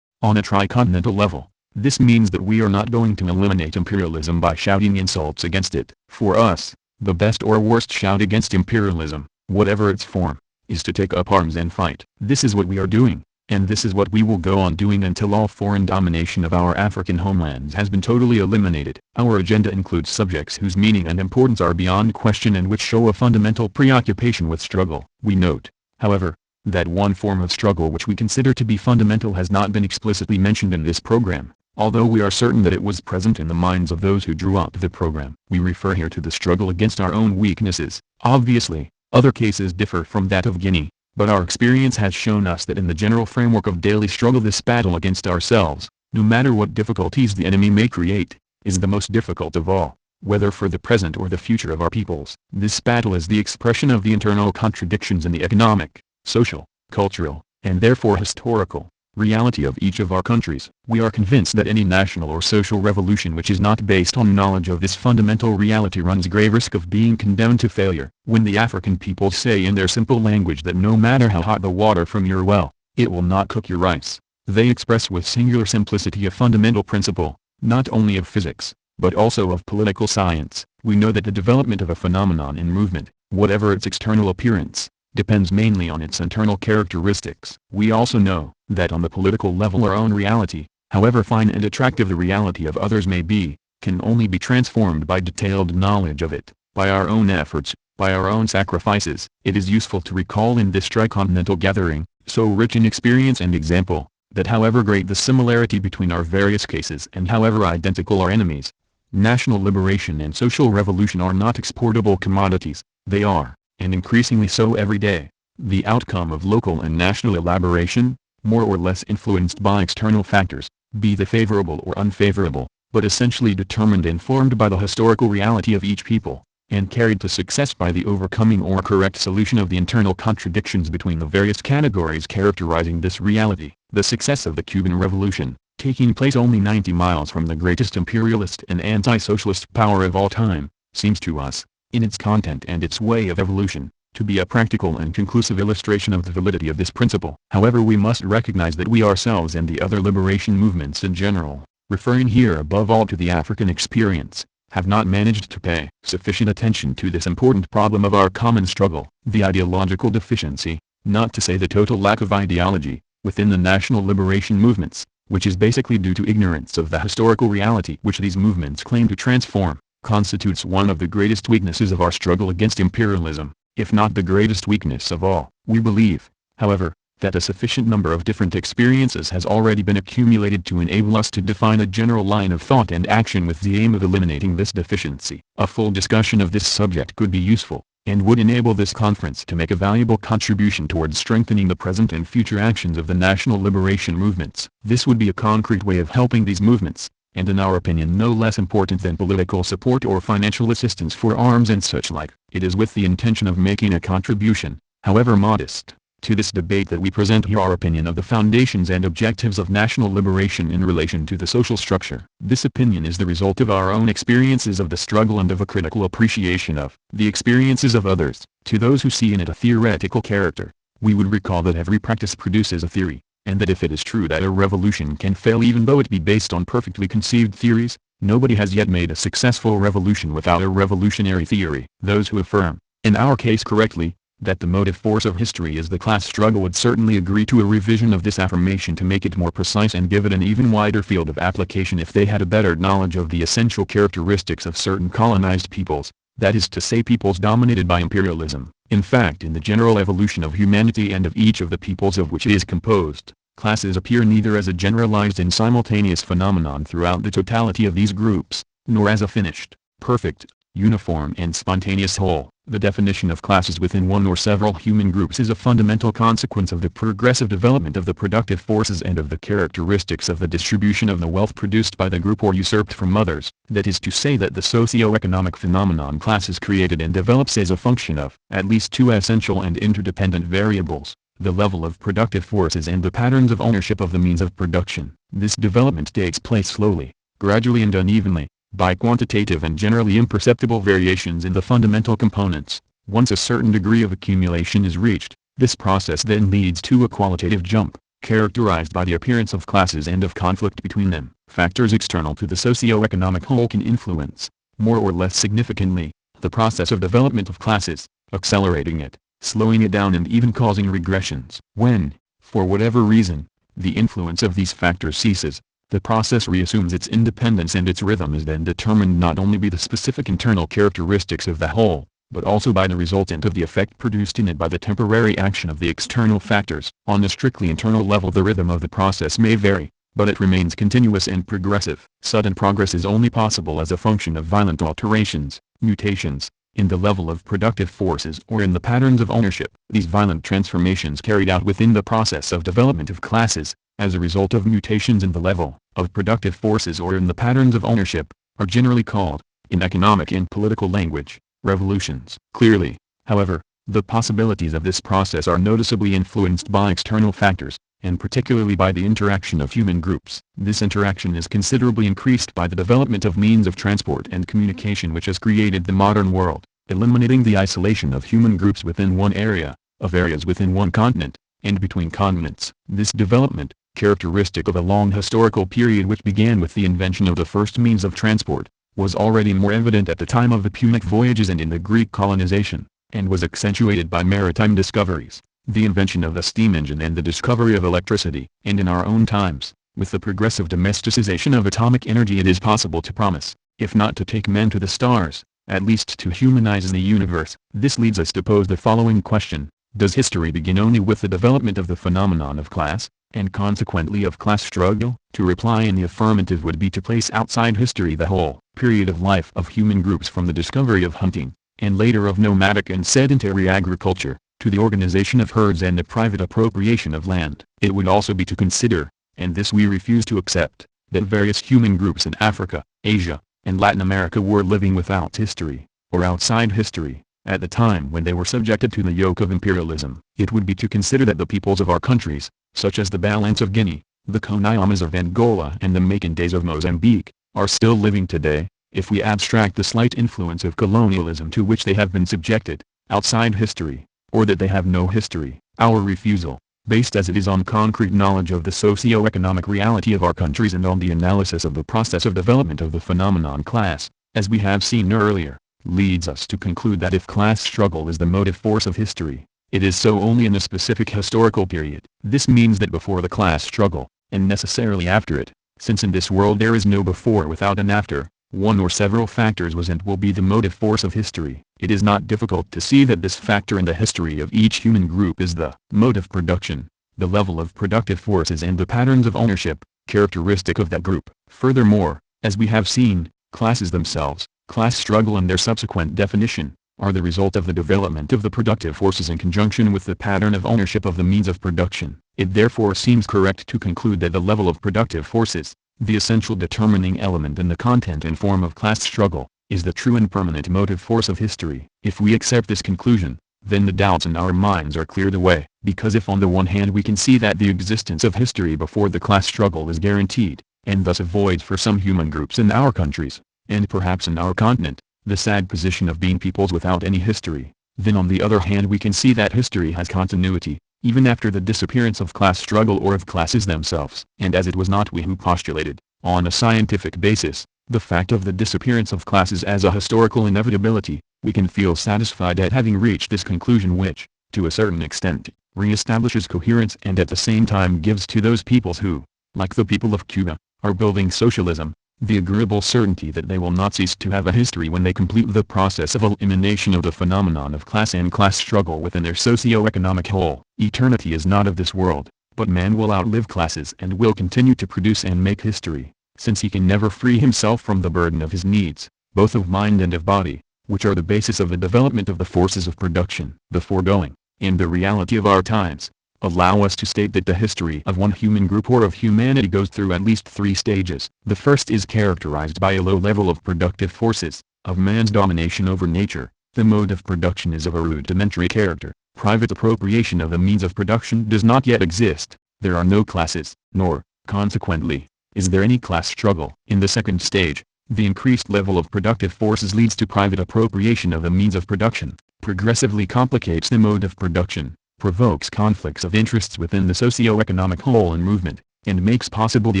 On a tricontinental level, this means that we are not going to eliminate imperialism by shouting insults against it. For us, the best or worst shout against imperialism, whatever its form, is to take up arms and fight. This is what we are doing, and this is what we will go on doing until all foreign domination of our African homelands has been totally eliminated. Our agenda includes subjects whose meaning and importance are beyond question and which show a fundamental preoccupation with struggle. We note, however, that one form of struggle which we consider to be fundamental has not been explicitly mentioned in this program, although we are certain that it was present in the minds of those who drew up the program. We refer here to the struggle against our own weaknesses. Obviously, other cases differ from that of Guinea, but our experience has shown us that in the general framework of daily struggle this battle against ourselves, no matter what difficulties the enemy may create, is the most difficult of all, whether for the present or the future of our peoples. This battle is the expression of the internal contradictions in the economic, social, cultural, and therefore historical, reality of each of our countries. We are convinced that any national or social revolution which is not based on knowledge of this fundamental reality runs grave risk of being condemned to failure. When the African people say in their simple language that no matter how hot the water from your well, it will not cook your rice, they express with singular simplicity a fundamental principle, not only of physics, but also of political science. We know that the development of a phenomenon in movement, whatever its external appearance, depends mainly on its internal characteristics. We also know that on the political level our own reality, however fine and attractive the reality of others may be, can only be transformed by detailed knowledge of it, by our own efforts, by our own sacrifices. It is useful to recall in this tricontinental gathering, so rich in experience and example, that however great the similarity between our various cases and however identical our enemies, national liberation and social revolution are not exportable commodities. They are, and increasingly so every day, the outcome of local and national elaboration, more or less influenced by external factors, be they favorable or unfavorable, but essentially determined and formed by the historical reality of each people, and carried to success by the overcoming or correct solution of the internal contradictions between the various categories characterizing this reality. The success of the Cuban Revolution, taking place only 90 miles from the greatest imperialist and anti-socialist power of all time, seems to us, in its content and its way of evolution, to be a practical and conclusive illustration of the validity of this principle. However, we must recognize that we ourselves and the other liberation movements in general, referring here above all to the African experience, have not managed to pay sufficient attention to this important problem of our common struggle. The ideological deficiency, not to say the total lack of ideology, within the national liberation movements, which is basically due to ignorance of the historical reality which these movements claim to transform, constitutes one of the greatest weaknesses of our struggle against imperialism, if not the greatest weakness of all. We believe, however, that a sufficient number of different experiences has already been accumulated to enable us to define a general line of thought and action with the aim of eliminating this deficiency. A full discussion of this subject could be useful, and would enable this conference to make a valuable contribution towards strengthening the present and future actions of the national liberation movements. This would be a concrete way of helping these movements, and in our opinion no less important than political support or financial assistance for arms and such like. It is with the intention of making a contribution, however modest, to this debate that we present here our opinion of the foundations and objectives of national liberation in relation to the social structure. This opinion is the result of our own experiences of the struggle and of a critical appreciation of the experiences of others. To those who see in it a theoretical character, we would recall that every practice produces a theory, and that if it is true that a revolution can fail even though it be based on perfectly conceived theories, nobody has yet made a successful revolution without a revolutionary theory. Those who affirm, in our case correctly, that the motive force of history is the class struggle would certainly agree to a revision of this affirmation to make it more precise and give it an even wider field of application if they had a better knowledge of the essential characteristics of certain colonized peoples, that is to say peoples dominated by imperialism. In fact, in the general evolution of humanity and of each of the peoples of which it is composed, classes appear neither as a generalized and simultaneous phenomenon throughout the totality of these groups, nor as a finished, perfect, uniform and spontaneous whole. The definition of classes within one or several human groups is a fundamental consequence of the progressive development of the productive forces and of the characteristics of the distribution of the wealth produced by the group or usurped from others. That is to say that the socio-economic phenomenon class is created and develops as a function of at least two essential and interdependent variables: the level of productive forces and the patterns of ownership of the means of production. This development takes place slowly, gradually and unevenly, by quantitative and generally imperceptible variations in the fundamental components. Once a certain degree of accumulation is reached, this process then leads to a qualitative jump, characterized by the appearance of classes and of conflict between them. Factors external to the socio-economic whole can influence, more or less significantly, the process of development of classes, accelerating it, slowing it down and even causing regressions. When, for whatever reason, the influence of these factors ceases, the process reassumes its independence and its rhythm is then determined not only by the specific internal characteristics of the whole, but also by the resultant of the effect produced in it by the temporary action of the external factors. On a strictly internal level the rhythm of the process may vary, but it remains continuous and progressive. Sudden progress is only possible as a function of violent alterations, mutations, in the level of productive forces or in the patterns of ownership. These violent transformations carried out within the process of development of classes, as a result of mutations in the level of productive forces or in the patterns of ownership, are generally called, in economic and political language, revolutions. Clearly, however, the possibilities of this process are noticeably influenced by external factors, and particularly by the interaction of human groups. This interaction is considerably increased by the development of means of transport and communication which has created the modern world, eliminating the isolation of human groups within one area, of areas within one continent, and between continents. This development, characteristic of a long historical period which began with the invention of the first means of transport, was already more evident at the time of the Punic voyages and in the Greek colonization, and was accentuated by maritime discoveries, the invention of the steam engine and the discovery of electricity. And in our own times, with the progressive domesticization of atomic energy, it is possible to promise, if not to take men to the stars, at least to humanize the universe. This leads us to pose the following question: does history begin only with the development of the phenomenon of class, and consequently of class struggle? To reply in the affirmative would be to place outside history the whole period of life of human groups from the discovery of hunting, and later of nomadic and sedentary agriculture, to the organization of herds and the private appropriation of land. It would also be to consider, and this we refuse to accept, that various human groups in Africa, Asia, and Latin America were living without history, or outside history, at the time when they were subjected to the yoke of imperialism. It would be to consider that the peoples of our countries, such as the Balants of Guinea, the Konyamas of Angola and the Makondes of Mozambique, are still living today, if we abstract the slight influence of colonialism to which they have been subjected, outside history, or that they have no history. Our refusal, based as it is on concrete knowledge of the socio-economic reality of our countries and on the analysis of the process of development of the phenomenon class, as we have seen earlier, leads us to conclude that if class struggle is the motive force of history, it is so only in a specific historical period. This means that before the class struggle, and necessarily after it, since in this world there is no before without an after, one or several factors was and will be the motive force of history. It is not difficult to see that this factor in the history of each human group is the mode of production, the level of productive forces and the patterns of ownership, characteristic of that group. Furthermore, as we have seen, classes themselves, class struggle and their subsequent definition, are the result of the development of the productive forces in conjunction with the pattern of ownership of the means of production. It therefore seems correct to conclude that the level of productive forces, The essential determining element in the content and form of class struggle is the true and permanent motive force of history. If we accept this conclusion, then the doubts in our minds are cleared away, because if on the one hand we can see that the existence of history before the class struggle is guaranteed, and thus avoids for some human groups in our countries, and perhaps in our continent, the sad position of being peoples without any history, then on the other hand we can see that history has continuity, even after the disappearance of class struggle or of classes themselves. And as it was not we who postulated, on a scientific basis, the fact of the disappearance of classes as a historical inevitability, we can feel satisfied at having reached this conclusion which, to a certain extent, re-establishes coherence and at the same time gives to those peoples who, like the people of Cuba, are building socialism, the agreeable certainty that they will not cease to have a history when they complete the process of elimination of the phenomenon of class and class struggle within their socio-economic whole. Eternity is not of this world, but man will outlive classes and will continue to produce and make history, since he can never free himself from the burden of his needs, both of mind and of body, which are the basis of the development of the forces of production. The foregoing, and the reality of our times, allow us to state that the history of one human group or of humanity goes through at least three stages. The first is characterized by a low level of productive forces, of man's domination over nature. The mode of production is of a rudimentary character. Private appropriation of the means of production does not yet exist. There are no classes, nor, consequently, is there any class struggle. In the second stage, the increased level of productive forces leads to private appropriation of the means of production, progressively complicates the mode of production, provokes conflicts of interests within the socio-economic whole and movement, and makes possible the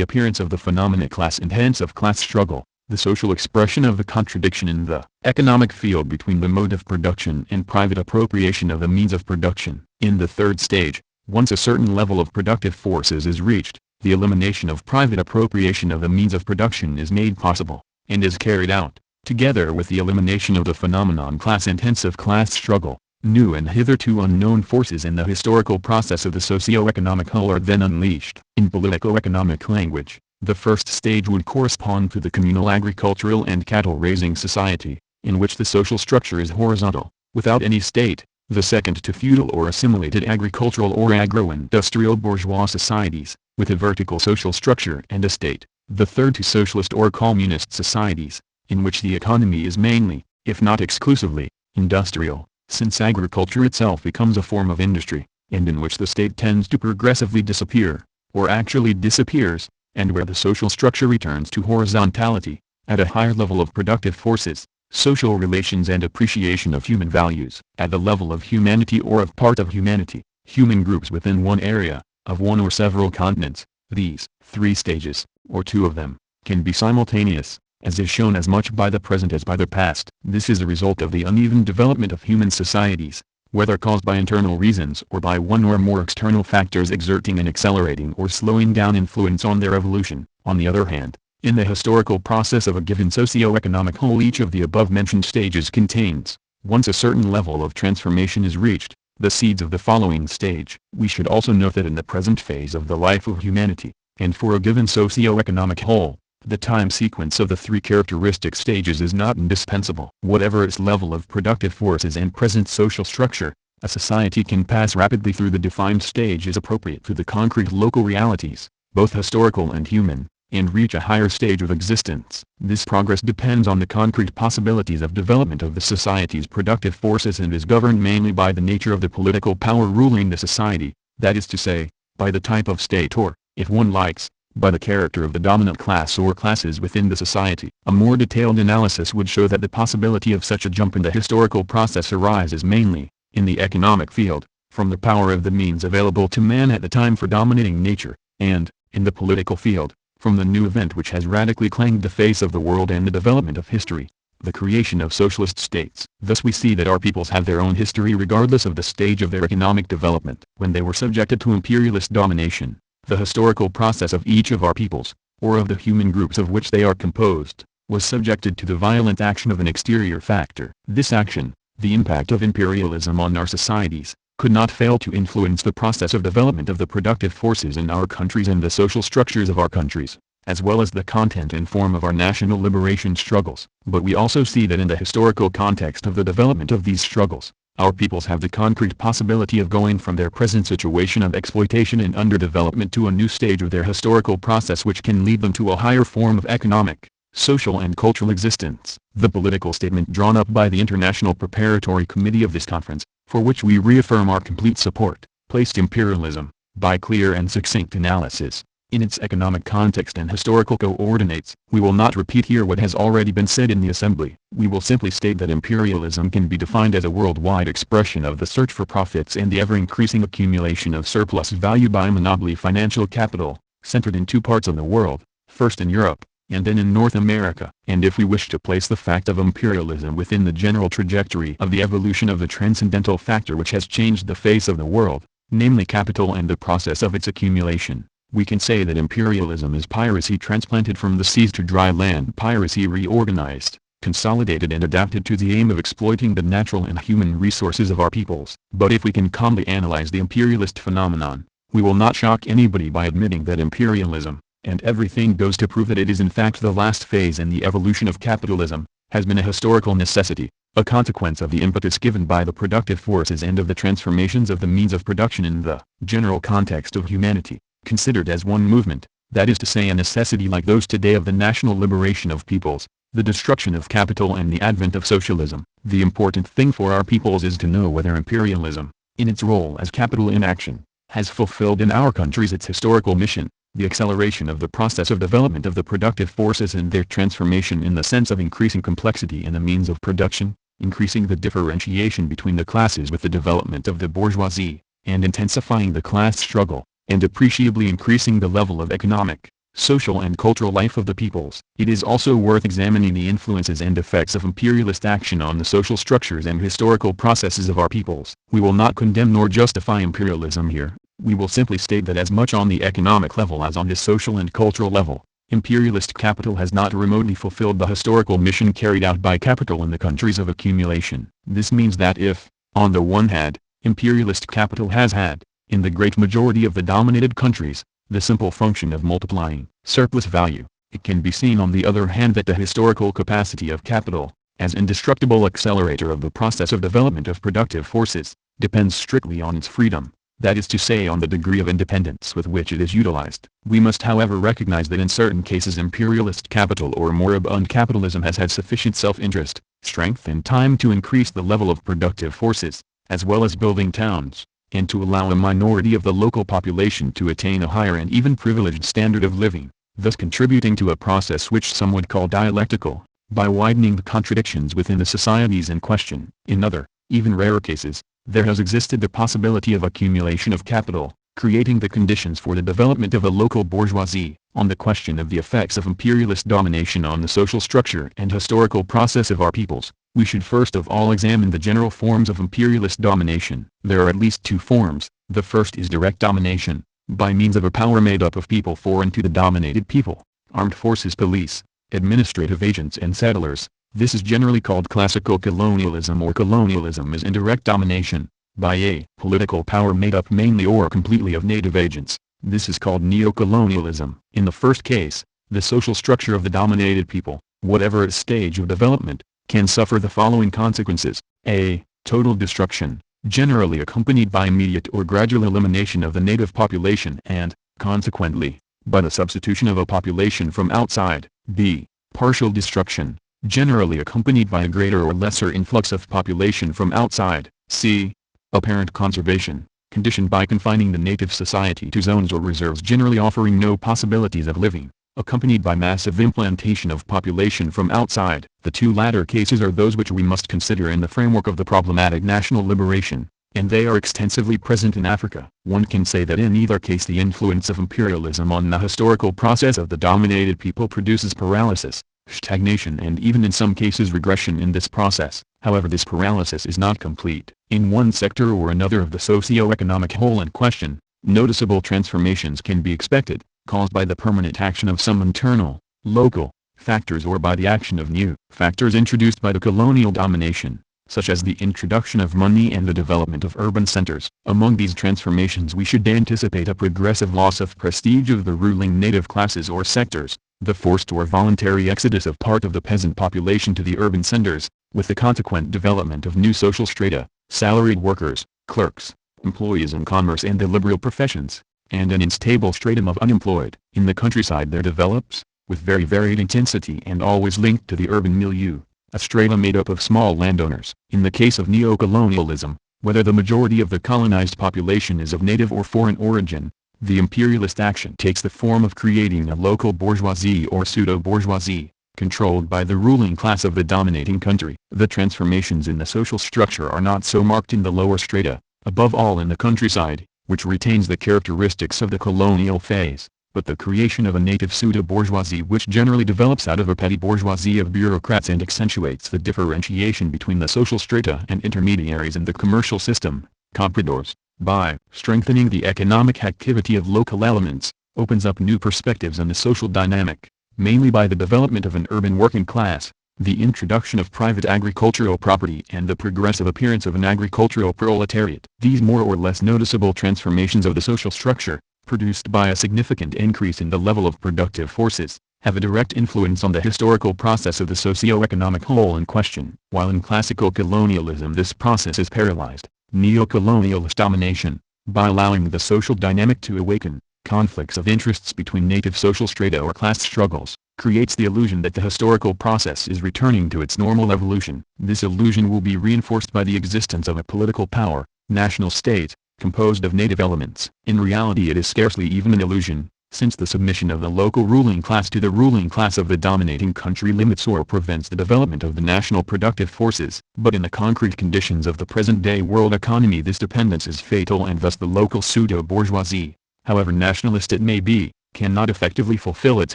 appearance of the phenomena class and hence of class struggle, the social expression of the contradiction in the economic field between the mode of production and private appropriation of the means of production. In the third stage, once a certain level of productive forces is reached, the elimination of private appropriation of the means of production is made possible, and is carried out, together with the elimination of the phenomenon class and hence of class struggle. New and hitherto unknown forces in the historical process of the socio-economic whole are then unleashed. In politico-economic language, the first stage would correspond to the communal agricultural and cattle-raising society, in which the social structure is horizontal, without any state; the second to feudal or assimilated agricultural or agro-industrial bourgeois societies, with a vertical social structure and a state; the third to socialist or communist societies, in which the economy is mainly, if not exclusively, industrial, since agriculture itself becomes a form of industry, and in which the state tends to progressively disappear, or actually disappears, and where the social structure returns to horizontality, at a higher level of productive forces, social relations and appreciation of human values. At the level of humanity or of part of humanity, human groups within one area, of one or several continents, these three stages, or two of them, can be simultaneous, as is shown as much by the present as by the past. This is a result of the uneven development of human societies, whether caused by internal reasons or by one or more external factors exerting an accelerating or slowing down influence on their evolution. On the other hand, in the historical process of a given socio-economic whole, each of the above-mentioned stages contains, once a certain level of transformation is reached, the seeds of the following stage. We should also note that in the present phase of the life of humanity, and for a given socio-economic whole, the time sequence of the three characteristic stages is not indispensable. Whatever its level of productive forces and present social structure, a society can pass rapidly through the defined stages appropriate to the concrete local realities, both historical and human, and reach a higher stage of existence. This progress depends on the concrete possibilities of development of the society's productive forces and is governed mainly by the nature of the political power ruling the society, that is to say, by the type of state or, if one likes, by the character of the dominant class or classes within the society. A more detailed analysis would show that the possibility of such a jump in the historical process arises mainly, in the economic field, from the power of the means available to man at the time for dominating nature, and, in the political field, from the new event which has radically clanged the face of the world and the development of history, the creation of socialist states. Thus we see that our peoples have their own history regardless of the stage of their economic development. When they were subjected to imperialist domination, the historical process of each of our peoples, or of the human groups of which they are composed, was subjected to the violent action of an exterior factor. This action, the impact of imperialism on our societies, could not fail to influence the process of development of the productive forces in our countries and the social structures of our countries, as well as the content and form of our national liberation struggles. But we also see that in the historical context of the development of these struggles, Our peoples have the concrete possibility of going from their present situation of exploitation and underdevelopment to a new stage of their historical process which can lead them to a higher form of economic, social and cultural existence. The political statement drawn up by the International Preparatory Committee of this conference, for which we reaffirm our complete support, placed imperialism, by clear and succinct analysis, in its economic context and historical coordinates. We will not repeat here what has already been said in the Assembly. We will simply state that imperialism can be defined as a worldwide expression of the search for profits and the ever-increasing accumulation of surplus value by monopoly financial capital, centered in two parts of the world, first in Europe, and then in North America. And if we wish to place the fact of imperialism within the general trajectory of the evolution of the transcendental factor which has changed the face of the world, namely capital and the process of its accumulation, we can say that imperialism is piracy transplanted from the seas to dry land, piracy reorganized, consolidated and adapted to the aim of exploiting the natural and human resources of our peoples. But if we can calmly analyze the imperialist phenomenon, we will not shock anybody by admitting that imperialism, and everything goes to prove that it is in fact the last phase in the evolution of capitalism, has been a historical necessity, a consequence of the impetus given by the productive forces and of the transformations of the means of production in the general context of humanity, considered as one movement, that is to say a necessity like those today of the national liberation of peoples, the destruction of capital and the advent of socialism. The important thing for our peoples is to know whether imperialism, in its role as capital in action, has fulfilled in our countries its historical mission, the acceleration of the process of development of the productive forces and their transformation in the sense of increasing complexity in the means of production, increasing the differentiation between the classes with the development of the bourgeoisie, and intensifying the class struggle, and appreciably increasing the level of economic, social and cultural life of the peoples. It is also worth examining the influences and effects of imperialist action on the social structures and historical processes of our peoples. We will not condemn nor justify imperialism here. We will simply state that as much on the economic level as on the social and cultural level, imperialist capital has not remotely fulfilled the historical mission carried out by capital in the countries of accumulation. This means that if, on the one hand, imperialist capital has had, in the great majority of the dominated countries, the simple function of multiplying surplus value, it can be seen on the other hand that the historical capacity of capital, as indestructible accelerator of the process of development of productive forces, depends strictly on its freedom, that is to say on the degree of independence with which it is utilized. We must however recognize that in certain cases imperialist capital or moribund capitalism has had sufficient self-interest, strength and time to increase the level of productive forces, as well as building towns, and to allow a minority of the local population to attain a higher and even privileged standard of living, thus contributing to a process which some would call dialectical, by widening the contradictions within the societies in question. In other, even rarer cases, there has existed the possibility of accumulation of capital, creating the conditions for the development of a local bourgeoisie. On the question of the effects of imperialist domination on the social structure and historical process of our peoples, we should first of all examine the general forms of imperialist domination. There are at least two forms. The first is direct domination, by means of a power made up of people foreign to the dominated people, armed forces, police, administrative agents and settlers. This is generally called classical colonialism, or colonialism is indirect domination, by a political power made up mainly or completely of native agents. This is called neocolonialism. In the first case, the social structure of the dominated people, whatever its stage of development, can suffer the following consequences: a. Total destruction, generally accompanied by immediate or gradual elimination of the native population and, consequently, by the substitution of a population from outside. b. Partial destruction, generally accompanied by a greater or lesser influx of population from outside. c. Apparent conservation, conditioned by confining the native society to zones or reserves generally offering no possibilities of living, accompanied by massive implantation of population from outside. The two latter cases are those which we must consider in the framework of the problematic national liberation, and they are extensively present in Africa. One can say that in either case the influence of imperialism on the historical process of the dominated people produces paralysis, stagnation and even in some cases regression in this process. However, this paralysis is not complete. In one sector or another of the socio-economic whole in question, noticeable transformations can be expected, caused by the permanent action of some internal, local, factors or by the action of new factors introduced by the colonial domination, such as the introduction of money and the development of urban centers. Among these transformations we should anticipate a progressive loss of prestige of the ruling native classes or sectors, the forced or voluntary exodus of part of the peasant population to the urban centers, with the consequent development of new social strata, salaried workers, clerks, employees in commerce and the liberal professions, and an unstable stratum of unemployed. In the countryside there develops, with very varied intensity and always linked to the urban milieu, a strata made up of small landowners. In the case of neocolonialism, whether the majority of the colonized population is of native or foreign origin, the imperialist action takes the form of creating a local bourgeoisie or pseudo-bourgeoisie, controlled by the ruling class of the dominating country. The transformations in the social structure are not so marked in the lower strata, above all in the countryside, which retains the characteristics of the colonial phase, but the creation of a native pseudo-bourgeoisie which generally develops out of a petty bourgeoisie of bureaucrats and accentuates the differentiation between the social strata and intermediaries in the commercial system, compradors, by strengthening the economic activity of local elements, opens up new perspectives on the social dynamic, mainly by the development of an urban working class, the introduction of private agricultural property and the progressive appearance of an agricultural proletariat. These more or less noticeable transformations of the social structure, produced by a significant increase in the level of productive forces, have a direct influence on the historical process of the socio-economic whole in question. While in classical colonialism this process is paralyzed, neocolonialist domination, by allowing the social dynamic to awaken, conflicts of interests between native social strata or class struggles, creates the illusion that the historical process is returning to its normal evolution. This illusion will be reinforced by the existence of a political power, national state, composed of native elements. In reality it is scarcely even an illusion, since the submission of the local ruling class to the ruling class of the dominating country limits or prevents the development of the national productive forces. But in the concrete conditions of the present-day world economy this dependence is fatal, and thus the local pseudo-bourgeoisie, however nationalist it may be, cannot effectively fulfill its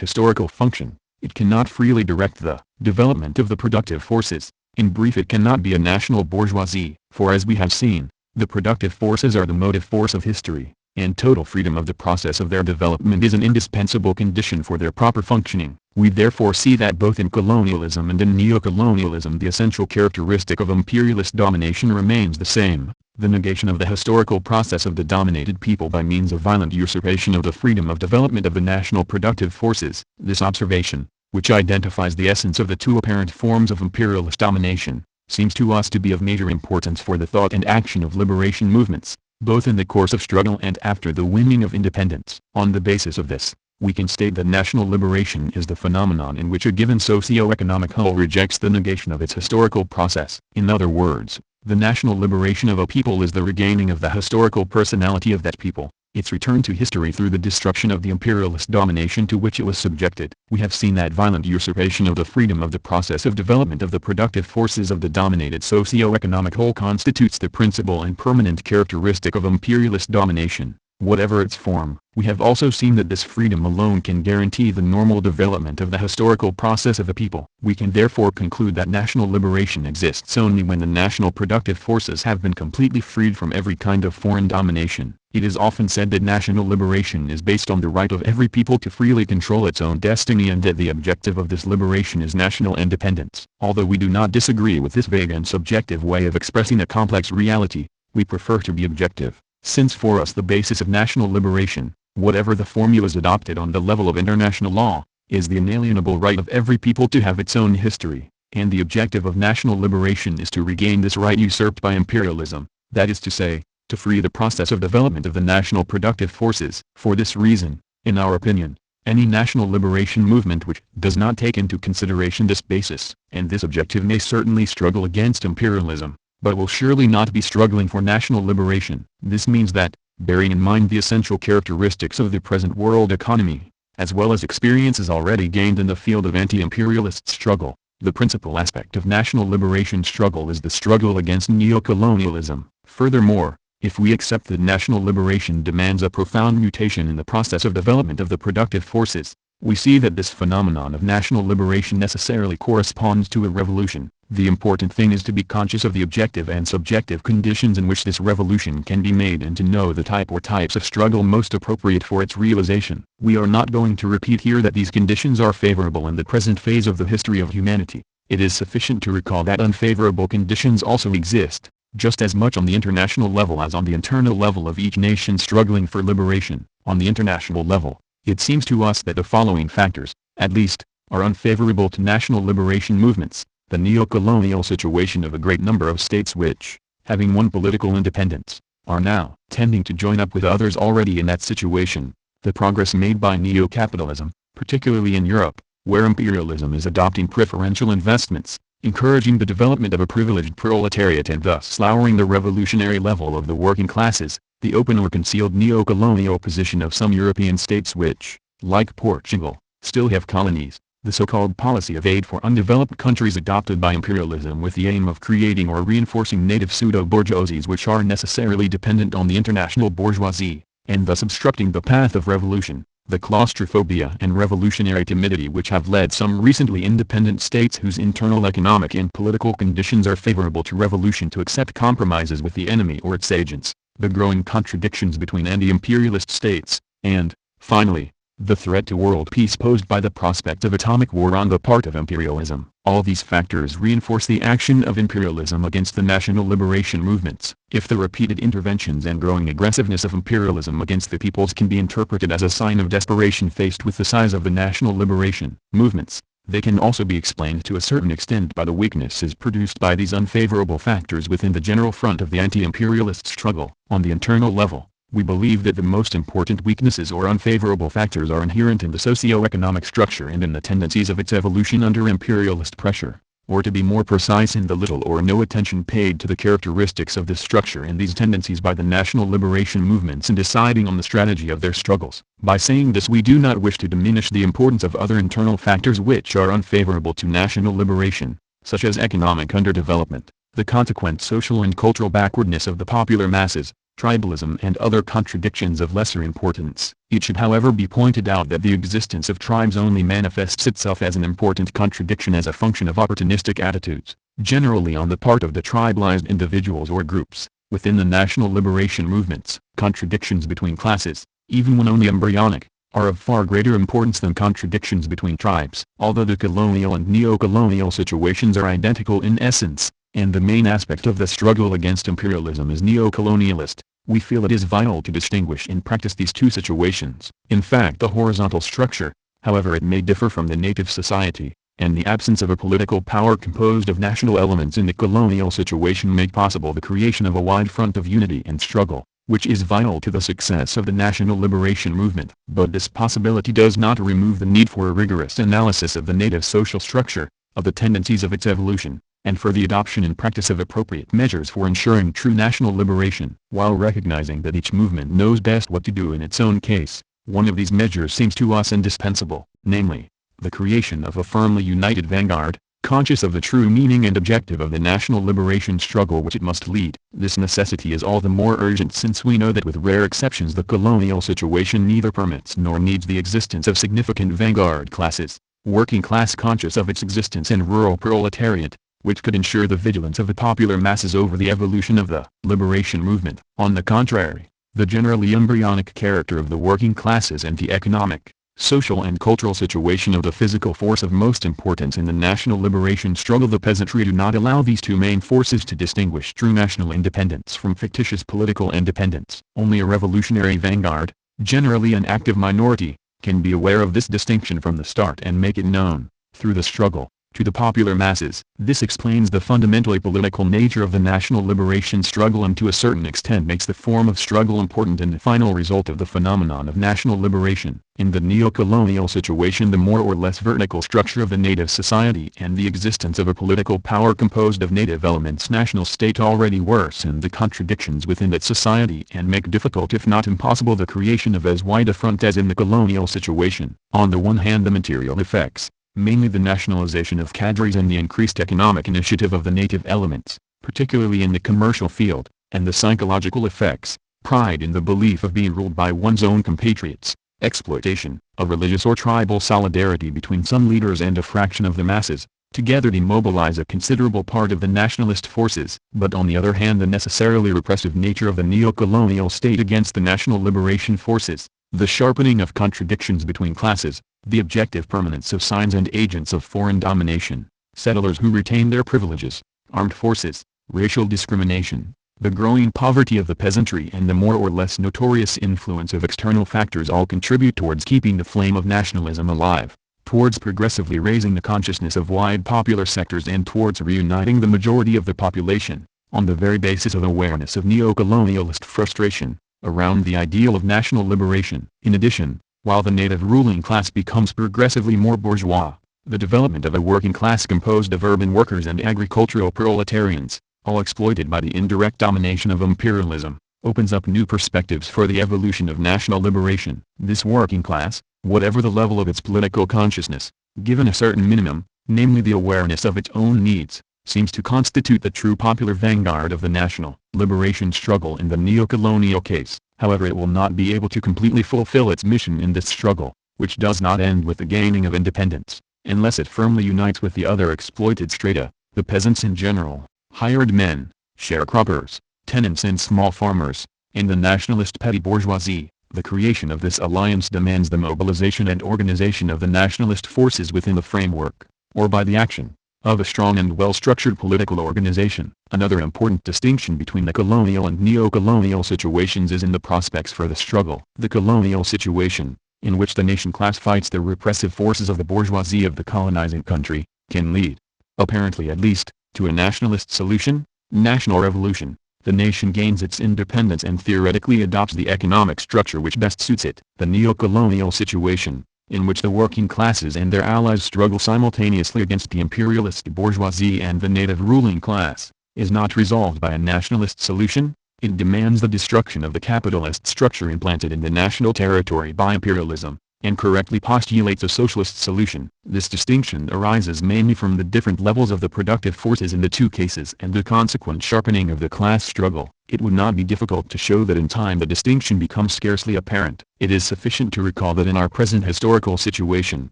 historical function. It cannot freely direct the development of the productive forces. In brief, it cannot be a national bourgeoisie, for as we have seen, the productive forces are the motive force of history, and total freedom of the process of their development is an indispensable condition for their proper functioning. We therefore see that both in colonialism and in neocolonialism the essential characteristic of imperialist domination remains the same, the negation of the historical process of the dominated people by means of violent usurpation of the freedom of development of the national productive forces. This observation, which identifies the essence of the two apparent forms of imperialist domination, seems to us to be of major importance for the thought and action of liberation movements, both in the course of struggle and after the winning of independence. On the basis of this, we can state that national liberation is the phenomenon in which a given socio-economic whole rejects the negation of its historical process. In other words, the national liberation of a people is the regaining of the historical personality of that people, its return to history through the destruction of the imperialist domination to which it was subjected. We have seen that violent usurpation of the freedom of the process of development of the productive forces of the dominated socio-economic whole constitutes the principal and permanent characteristic of imperialist domination, whatever its form. We have also seen that this freedom alone can guarantee the normal development of the historical process of a people. We can therefore conclude that national liberation exists only when the national productive forces have been completely freed from every kind of foreign domination. It is often said that national liberation is based on the right of every people to freely control its own destiny, and that the objective of this liberation is national independence. Although we do not disagree with this vague and subjective way of expressing a complex reality, we prefer to be objective, since for us the basis of national liberation, whatever the formulas adopted on the level of international law, is the inalienable right of every people to have its own history, and the objective of national liberation is to regain this right usurped by imperialism, that is to say, to free the process of development of the national productive forces. For this reason, in our opinion, any national liberation movement which does not take into consideration this basis and this objective may certainly struggle against imperialism, but will surely not be struggling for national liberation. This means that, bearing in mind the essential characteristics of the present world economy, as well as experiences already gained in the field of anti-imperialist struggle, the principal aspect of national liberation struggle is the struggle against neocolonialism. Furthermore, if we accept that national liberation demands a profound mutation in the process of development of the productive forces, we see that this phenomenon of national liberation necessarily corresponds to a revolution. The important thing is to be conscious of the objective and subjective conditions in which this revolution can be made, and to know the type or types of struggle most appropriate for its realization. We are not going to repeat here that these conditions are favorable in the present phase of the history of humanity. It is sufficient to recall that unfavorable conditions also exist, just as much on the international level as on the internal level of each nation struggling for liberation. On the international level, it seems to us that the following factors, at least, are unfavorable to national liberation movements: the neocolonial situation of a great number of states which, having won political independence, are now tending to join up with others already in that situation. The progress made by neo-capitalism, particularly in Europe, where imperialism is adopting preferential investments, encouraging the development of a privileged proletariat and thus lowering the revolutionary level of the working classes, the open or concealed neo-colonial position of some European states which, like Portugal, still have colonies, the so-called policy of aid for undeveloped countries adopted by imperialism with the aim of creating or reinforcing native pseudo-bourgeoisies which are necessarily dependent on the international bourgeoisie, and thus obstructing the path of revolution, the claustrophobia and revolutionary timidity which have led some recently independent states whose internal economic and political conditions are favorable to revolution to accept compromises with the enemy or its agents, the growing contradictions between anti-imperialist states, and, finally, the threat to world peace posed by the prospect of atomic war on the part of imperialism. All these factors reinforce the action of imperialism against the national liberation movements. If the repeated interventions and growing aggressiveness of imperialism against the peoples can be interpreted as a sign of desperation faced with the size of the national liberation movements, they can also be explained to a certain extent by the weaknesses produced by these unfavorable factors within the general front of the anti-imperialist struggle. On the internal level, we believe that the most important weaknesses or unfavorable factors are inherent in the socio-economic structure and in the tendencies of its evolution under imperialist pressure, or to be more precise in the little or no attention paid to the characteristics of this structure and these tendencies by the national liberation movements in deciding on the strategy of their struggles. By saying this, we do not wish to diminish the importance of other internal factors which are unfavorable to national liberation, such as economic underdevelopment, the consequent social and cultural backwardness of the popular masses, tribalism and other contradictions of lesser importance. It should however be pointed out that the existence of tribes only manifests itself as an important contradiction as a function of opportunistic attitudes, generally on the part of the tribalized individuals or groups, within the national liberation movements. Contradictions between classes, even when only embryonic, are of far greater importance than contradictions between tribes. Although the colonial and neo-colonial situations are identical in essence, and the main aspect of the struggle against imperialism is neo-colonialist, we feel it is vital to distinguish in practice these two situations. In fact, the horizontal structure, however it may differ from the native society, and the absence of a political power composed of national elements in the colonial situation make possible the creation of a wide front of unity and struggle, which is vital to the success of the national liberation movement. But this possibility does not remove the need for a rigorous analysis of the native social structure, of the tendencies of its evolution, and for the adoption and practice of appropriate measures for ensuring true national liberation. While recognizing that each movement knows best what to do in its own case, one of these measures seems to us indispensable, namely, the creation of a firmly united vanguard, conscious of the true meaning and objective of the national liberation struggle which it must lead. This necessity is all the more urgent since we know that with rare exceptions the colonial situation neither permits nor needs the existence of significant vanguard classes, working class conscious of its existence and rural proletariat, which could ensure the vigilance of the popular masses over the evolution of the liberation movement. On the contrary, the generally embryonic character of the working classes and the economic, social and cultural situation of the physical force of most importance in the national liberation struggle, the peasantry, do not allow these two main forces to distinguish true national independence from fictitious political independence. Only a revolutionary vanguard, generally an active minority, can be aware of this distinction from the start and make it known, through the struggle, to the popular masses. This explains the fundamentally political nature of the national liberation struggle and to a certain extent makes the form of struggle important in the final result of the phenomenon of national liberation. In the neo-colonial situation, the more or less vertical structure of the native society and the existence of a political power composed of native elements national state already worsen the contradictions within that society and make difficult if not impossible the creation of as wide a front as in the colonial situation. On the one hand, the material effects, mainly the nationalization of cadres and the increased economic initiative of the native elements, particularly in the commercial field, and the psychological effects, pride in the belief of being ruled by one's own compatriots, exploitation, a religious or tribal solidarity between some leaders and a fraction of the masses, together demobilize a considerable part of the nationalist forces. But on the other hand, the necessarily repressive nature of the neo-colonial state against the national liberation forces, the sharpening of contradictions between classes, the objective permanence of signs and agents of foreign domination, settlers who retain their privileges, armed forces, racial discrimination, the growing poverty of the peasantry and the more or less notorious influence of external factors all contribute towards keeping the flame of nationalism alive, towards progressively raising the consciousness of wide popular sectors and towards reuniting the majority of the population. on the very basis of awareness of neocolonialist frustration around the ideal of national liberation. In addition, while the native ruling class becomes progressively more bourgeois, the development of a working class composed of urban workers and agricultural proletarians, all exploited by the indirect domination of imperialism, opens up new perspectives for the evolution of national liberation. This working class, whatever the level of its political consciousness, given a certain minimum, namely the awareness of its own needs, seems to constitute the true popular vanguard of the national liberation struggle in the neocolonial case. However, it will not be able to completely fulfill its mission in this struggle, which does not end with the gaining of independence, unless it firmly unites with the other exploited strata, the peasants in general, hired men, sharecroppers, tenants and small farmers, and the nationalist petty bourgeoisie. The creation of this alliance demands the mobilization and organization of the nationalist forces within the framework, or by the action, of a strong and well-structured political organization. Another important distinction between the colonial and neo-colonial situations is in the prospects for the struggle. The colonial situation, in which the nation class fights the repressive forces of the bourgeoisie of the colonizing country, can lead, apparently at least, to a nationalist solution, national revolution. The nation gains its independence and theoretically adopts the economic structure which best suits it. The neo-colonial situation, in which the working classes and their allies struggle simultaneously against the imperialist bourgeoisie and the native ruling class, is not resolved by a nationalist solution. It demands the destruction of the capitalist structure implanted in the national territory by imperialism, and correctly postulates a socialist solution. This distinction arises mainly from the different levels of the productive forces in the two cases and the consequent sharpening of the class struggle. It would not be difficult to show that in time the distinction becomes scarcely apparent. It is sufficient to recall that in our present historical situation,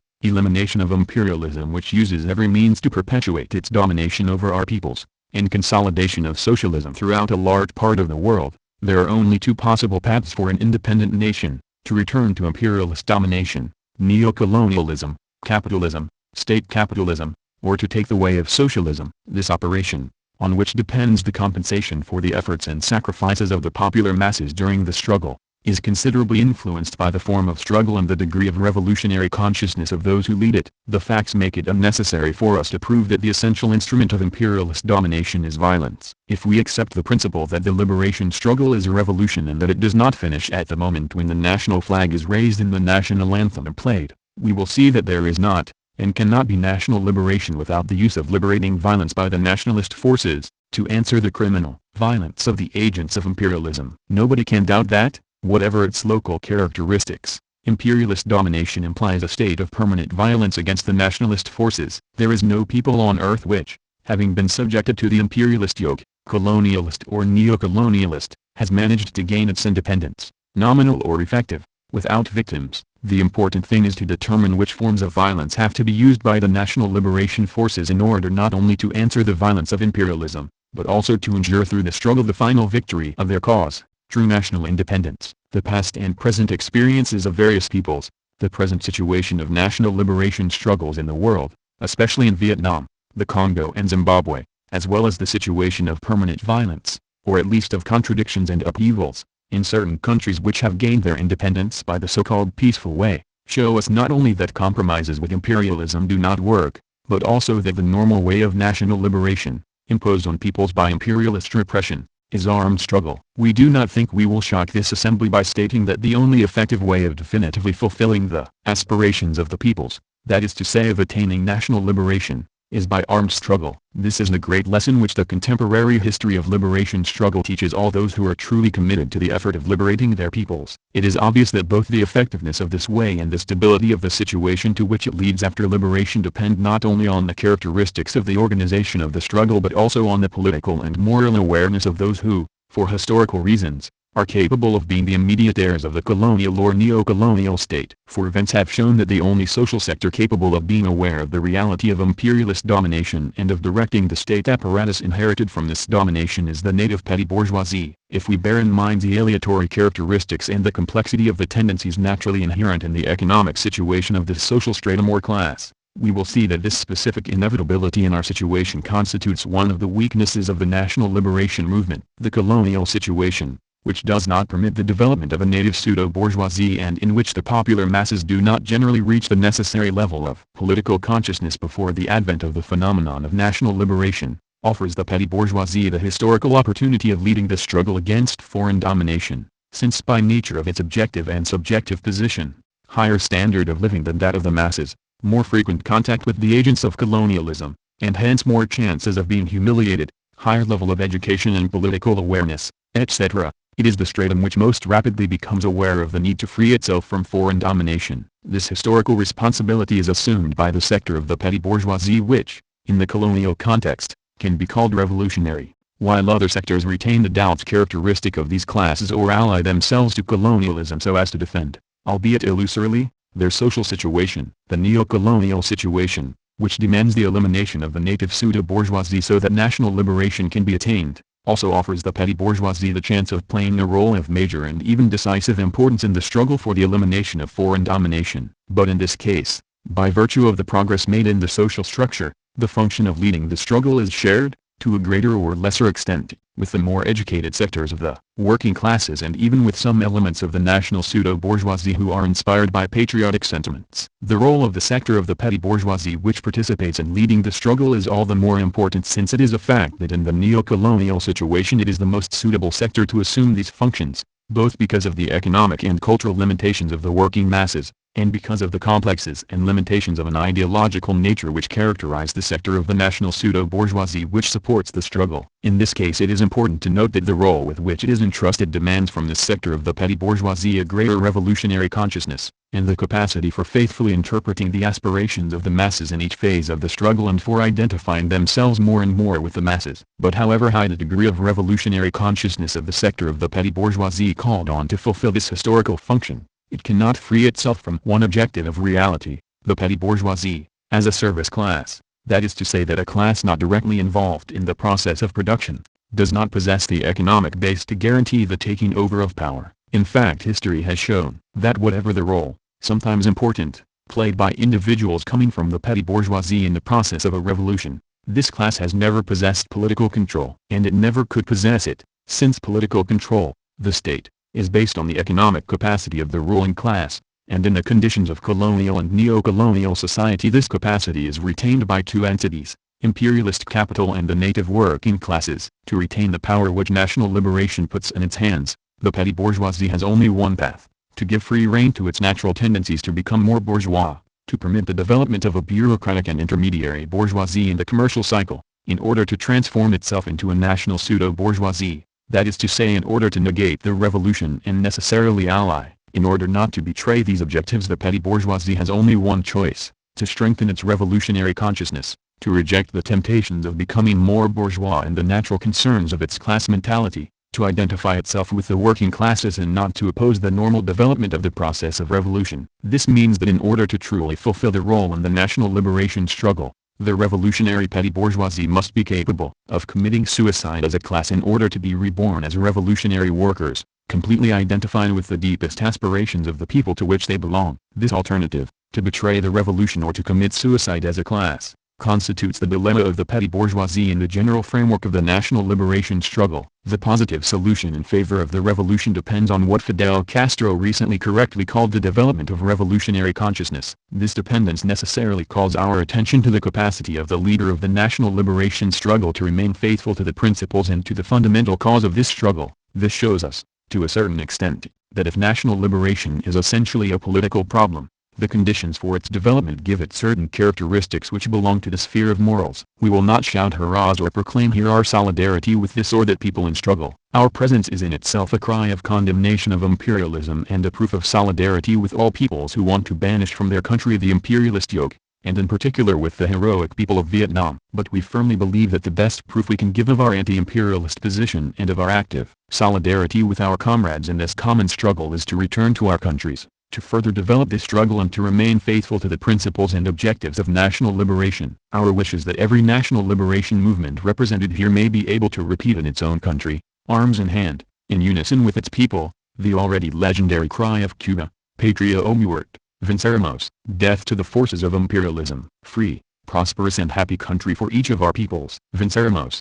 elimination of imperialism which uses every means to perpetuate its domination over our peoples, and consolidation of socialism throughout a large part of the world, there are only two possible paths for an independent nation: to return to imperialist domination, neocolonialism, capitalism, state capitalism, or to take the way of socialism. This operation, on which depends the compensation for the efforts and sacrifices of the popular masses during the struggle, is considerably influenced by the form of struggle and the degree of revolutionary consciousness of those who lead it. The facts make it unnecessary for us to prove that the essential instrument of imperialist domination is violence. If we accept the principle that the liberation struggle is a revolution and that it does not finish at the moment when the national flag is raised and the national anthem played, we will see that there is not, and cannot be national liberation without the use of liberating violence by the nationalist forces, to answer the criminal violence of the agents of imperialism. Nobody can doubt that, whatever its local characteristics, imperialist domination implies a state of permanent violence against the nationalist forces. There is no people on earth which, having been subjected to the imperialist yoke, colonialist or neo-colonialist, has managed to gain its independence, nominal or effective, without victims. The important thing is to determine which forms of violence have to be used by the national liberation forces in order not only to answer the violence of imperialism, but also to ensure through the struggle the final victory of their cause, true national independence. The past and present experiences of various peoples, the present situation of national liberation struggles in the world, especially in Vietnam, the Congo and Zimbabwe, as well as the situation of permanent violence, or at least of contradictions and upheavals, in certain countries which have gained their independence by the so-called peaceful way, show us not only that compromises with imperialism do not work, but also that the normal way of national liberation, imposed on peoples by imperialist repression, is armed struggle. We do not think we will shock this assembly by stating that the only effective way of definitively fulfilling the aspirations of the peoples, that is to say of attaining national liberation, is by armed struggle. This is the great lesson which the contemporary history of liberation struggle teaches all those who are truly committed to the effort of liberating their peoples. It is obvious that both the effectiveness of this way and the stability of the situation to which it leads after liberation depend not only on the characteristics of the organization of the struggle but also on the political and moral awareness of those who, for historical reasons, are capable of being the immediate heirs of the colonial or neo-colonial state. For events have shown that the only social sector capable of being aware of the reality of imperialist domination and of directing the state apparatus inherited from this domination is the native petty bourgeoisie. If we bear in mind the aleatory characteristics and the complexity of the tendencies naturally inherent in the economic situation of this social stratum or class, we will see that this specific inevitability in our situation constitutes one of the weaknesses of the national liberation movement. The colonial situation, which does not permit the development of a native pseudo-bourgeoisie and in which the popular masses do not generally reach the necessary level of political consciousness before the advent of the phenomenon of national liberation, offers the petty bourgeoisie the historical opportunity of leading the struggle against foreign domination, since by nature of its objective and subjective position, higher standard of living than that of the masses, more frequent contact with the agents of colonialism, and hence more chances of being humiliated, higher level of education and political awareness, etc., it is the stratum which most rapidly becomes aware of the need to free itself from foreign domination. This historical responsibility is assumed by the sector of the petty bourgeoisie which, in the colonial context, can be called revolutionary, while other sectors retain the doubts characteristic of these classes or ally themselves to colonialism so as to defend, albeit illusorily, their social situation. The neo-colonial situation, which demands the elimination of the native pseudo-bourgeoisie so that national liberation can be attained, also offers the petty bourgeoisie the chance of playing a role of major and even decisive importance in the struggle for the elimination of foreign domination. But in this case, by virtue of the progress made in the social structure, the function of leading the struggle is shared, to a greater or lesser extent, with the more educated sectors of the working classes and even with some elements of the national pseudo-bourgeoisie who are inspired by patriotic sentiments. The role of the sector of the petty bourgeoisie which participates in leading the struggle is all the more important since it is a fact that in the neo-colonial situation it is the most suitable sector to assume these functions, both because of the economic and cultural limitations of the working masses, and because of the complexes and limitations of an ideological nature which characterize the sector of the national pseudo-bourgeoisie which supports the struggle. In this case it is important to note that the role with which it is entrusted demands from this sector of the petty bourgeoisie a greater revolutionary consciousness, and the capacity for faithfully interpreting the aspirations of the masses in each phase of the struggle and for identifying themselves more and more with the masses. But however high the degree of revolutionary consciousness of the sector of the petty bourgeoisie called on to fulfill this historical function, it cannot free itself from one objective of reality, the petty bourgeoisie, as a service class, that is to say that a class not directly involved in the process of production, does not possess the economic base to guarantee the taking over of power. In fact, history has shown that whatever the role, sometimes important, played by individuals coming from the petty bourgeoisie in the process of a revolution, this class has never possessed political control. And it never could possess it, since political control, the state, is based on the economic capacity of the ruling class, and in the conditions of colonial and neo-colonial society this capacity is retained by two entities, imperialist capital and the native working classes. To retain the power which national liberation puts in its hands, the petty bourgeoisie has only one path, to give free rein to its natural tendencies to become more bourgeois, to permit the development of a bureaucratic and intermediary bourgeoisie in the commercial cycle, in order to transform itself into a national pseudo-bourgeoisie. That is to say, in order to negate the revolution and necessarily ally. In order not to betray these objectives, the petty bourgeoisie has only one choice, to strengthen its revolutionary consciousness, to reject the temptations of becoming more bourgeois and the natural concerns of its class mentality, to identify itself with the working classes and not to oppose the normal development of the process of revolution. This means that in order to truly fulfill the role in the national liberation struggle, the revolutionary petty bourgeoisie must be capable of committing suicide as a class in order to be reborn as revolutionary workers, completely identified with the deepest aspirations of the people to which they belong. This alternative, to betray the revolution or to commit suicide as a class, constitutes the dilemma of the petty bourgeoisie in the general framework of the national liberation struggle. The positive solution in favor of the revolution depends on what Fidel Castro recently correctly called the development of revolutionary consciousness. This dependence necessarily calls our attention to the capacity of the leader of the national liberation struggle to remain faithful to the principles and to the fundamental cause of this struggle. This shows us, to a certain extent, that if national liberation is essentially a political problem, the conditions for its development give it certain characteristics which belong to the sphere of morals. We will not shout hurrahs or proclaim here our solidarity with this or that people in struggle. Our presence is in itself a cry of condemnation of imperialism and a proof of solidarity with all peoples who want to banish from their country the imperialist yoke, and in particular with the heroic people of Vietnam. But we firmly believe that the best proof we can give of our anti-imperialist position and of our active solidarity with our comrades in this common struggle is to return to our countries, to further develop this struggle and to remain faithful to the principles and objectives of national liberation. Our wish is that every national liberation movement represented here may be able to repeat in its own country, arms in hand, in unison with its people, the already legendary cry of Cuba, Patria o muerte, venceremos, death to the forces of imperialism, free, prosperous and happy country for each of our peoples, venceremos.